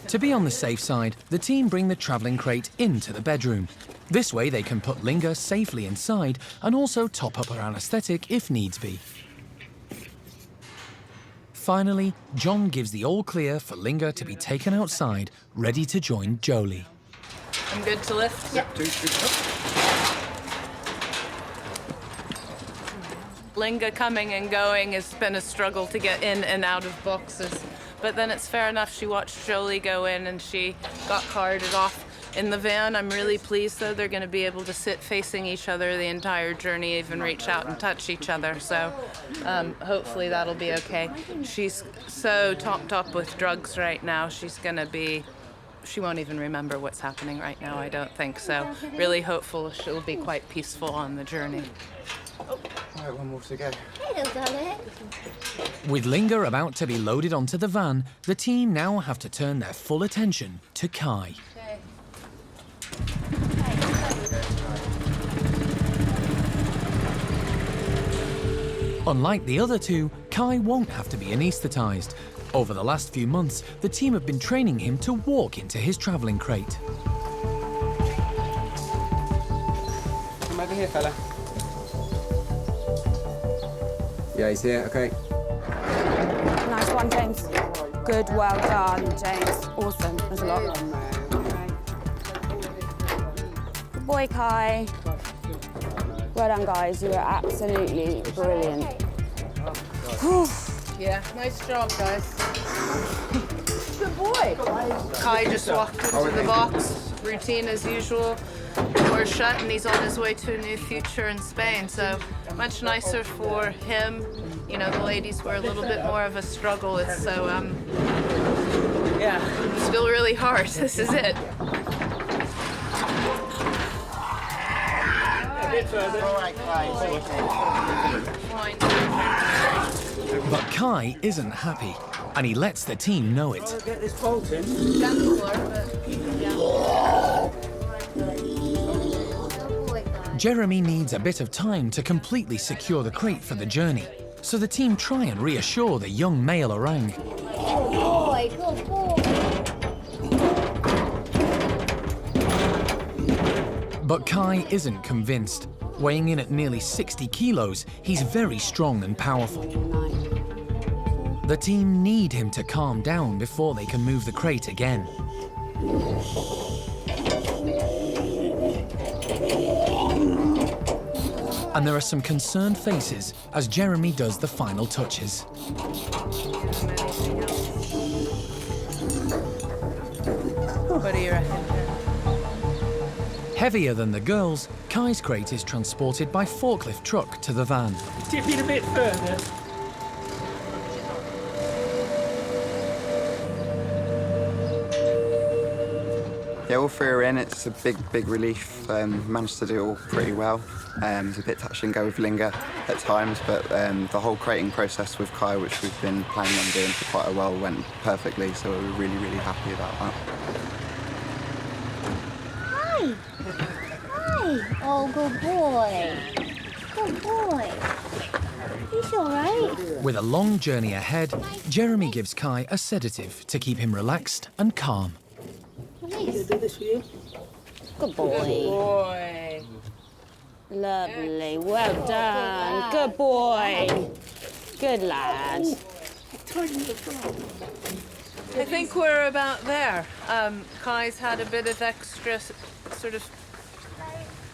To be on the safe side, the team bring the travelling crate into the bedroom This way they can put Lingga safely inside and also top up her anaesthetic if needs be. Finally, John gives the all clear for Lingga to be taken outside, ready to join Joly. I'm good to lift? Yep. Lingga coming and going has been a struggle to get in and out of boxes. But then it's fair enough, she watched Joly go in and she got carted off in the van. I'm really pleased though, they're gonna be able to sit facing each other the entire journey, even reach out and touch each other. So hopefully that'll be okay. She's so topped up with drugs right now, she won't even remember what's happening right now, I don't think. So really hopeful she'll be quite peaceful on the journey. All right, one more to go. Hello, darling. With Lingga about to be loaded onto the van, the team now have to turn their full attention to Kai. Unlike the other two, Kai won't have to be anaesthetised. Over the last few months, the team have been training him to walk into his travelling crate. Come over here, fella. Yeah, he's here, okay. Nice one, James. Good, well done, James. Awesome, there's a lot. Good boy, Kai. Well done, guys. You were absolutely brilliant. Yeah, nice job, guys. Good boy. Kai just walked into the box, routine as usual. Door's shut and he's on his way to a new future in Spain, so much nicer for him. You know, the ladies were a little bit more of a struggle. It's so, yeah, still really hard. This is it. But Kai isn't happy, and he lets the team know it. Get this bolt in. Jeremy needs a bit of time to completely secure the crate for the journey, so the team try and reassure the young male orang. Good boy, good boy. But Kai isn't convinced. Weighing in at nearly 60 kilos, he's very strong and powerful. The team need him to calm down before they can move the crate again. And there are some concerned faces as Jeremy does the final touches. What do you reckon? Heavier than the girls, Kai's crate is transported by forklift truck to the van. Tip it a bit further. Yeah, all three are in. It's a big relief. Managed to do it all pretty well. It's a bit touch and go with Lingga at times, but the whole crating process with Kai, which we've been planning on doing for quite a while, went perfectly, so we're really happy about that. Hi. Hi. Oh, good boy. Good boy. He's all right. With a long journey ahead, Jeremy gives Kai a sedative to keep him relaxed and calm. Nice. Do this for you. Good boy. Good boy. Lovely. Well done. Good boy. Good lad. I think we're about there. Kai's had a bit of extra sort of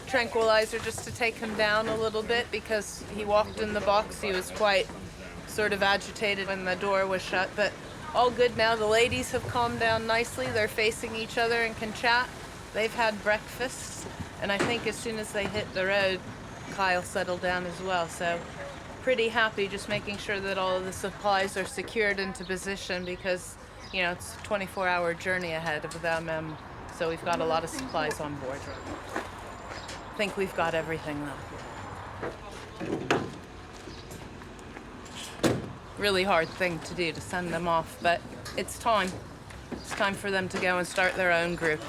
tranquilizer just to take him down a little bit because he walked in the box. He was quite sort of agitated when the door was shut, but all good now. The ladies have calmed down nicely. They're facing each other and can chat. They've had breakfast, and I think as soon as they hit the road, Kyle settled down as well. So pretty happy, just making sure that all of the supplies are secured into position because, you know, it's a 24-hour journey ahead of them. So we've got a lot of supplies on board. I think we've got everything though. Really hard thing to do to send them off, but it's time. It's time for them to go and start their own group.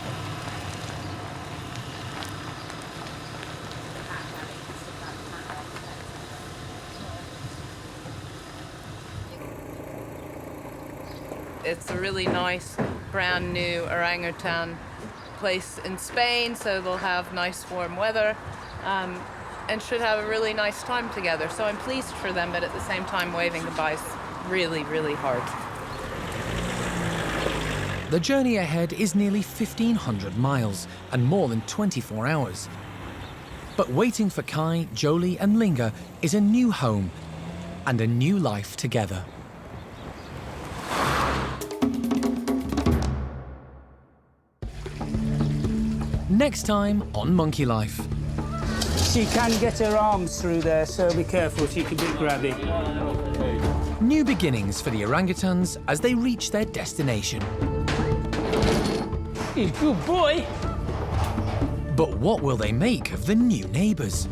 It's a really nice, brand new orangutan place in Spain, so they'll have nice warm weather and should have a really nice time together. So I'm pleased for them, but at the same time waving goodbye is really, really hard. The journey ahead is nearly 1,500 miles and more than 24 hours. But waiting for Kai, Joly and Lingga is a new home and a new life together. Next time on Monkey Life. She can get her arms through there, so be careful, she can be grabby. New beginnings for the orangutans as they reach their destination. He's a good boy. But what will they make of the new neighbours?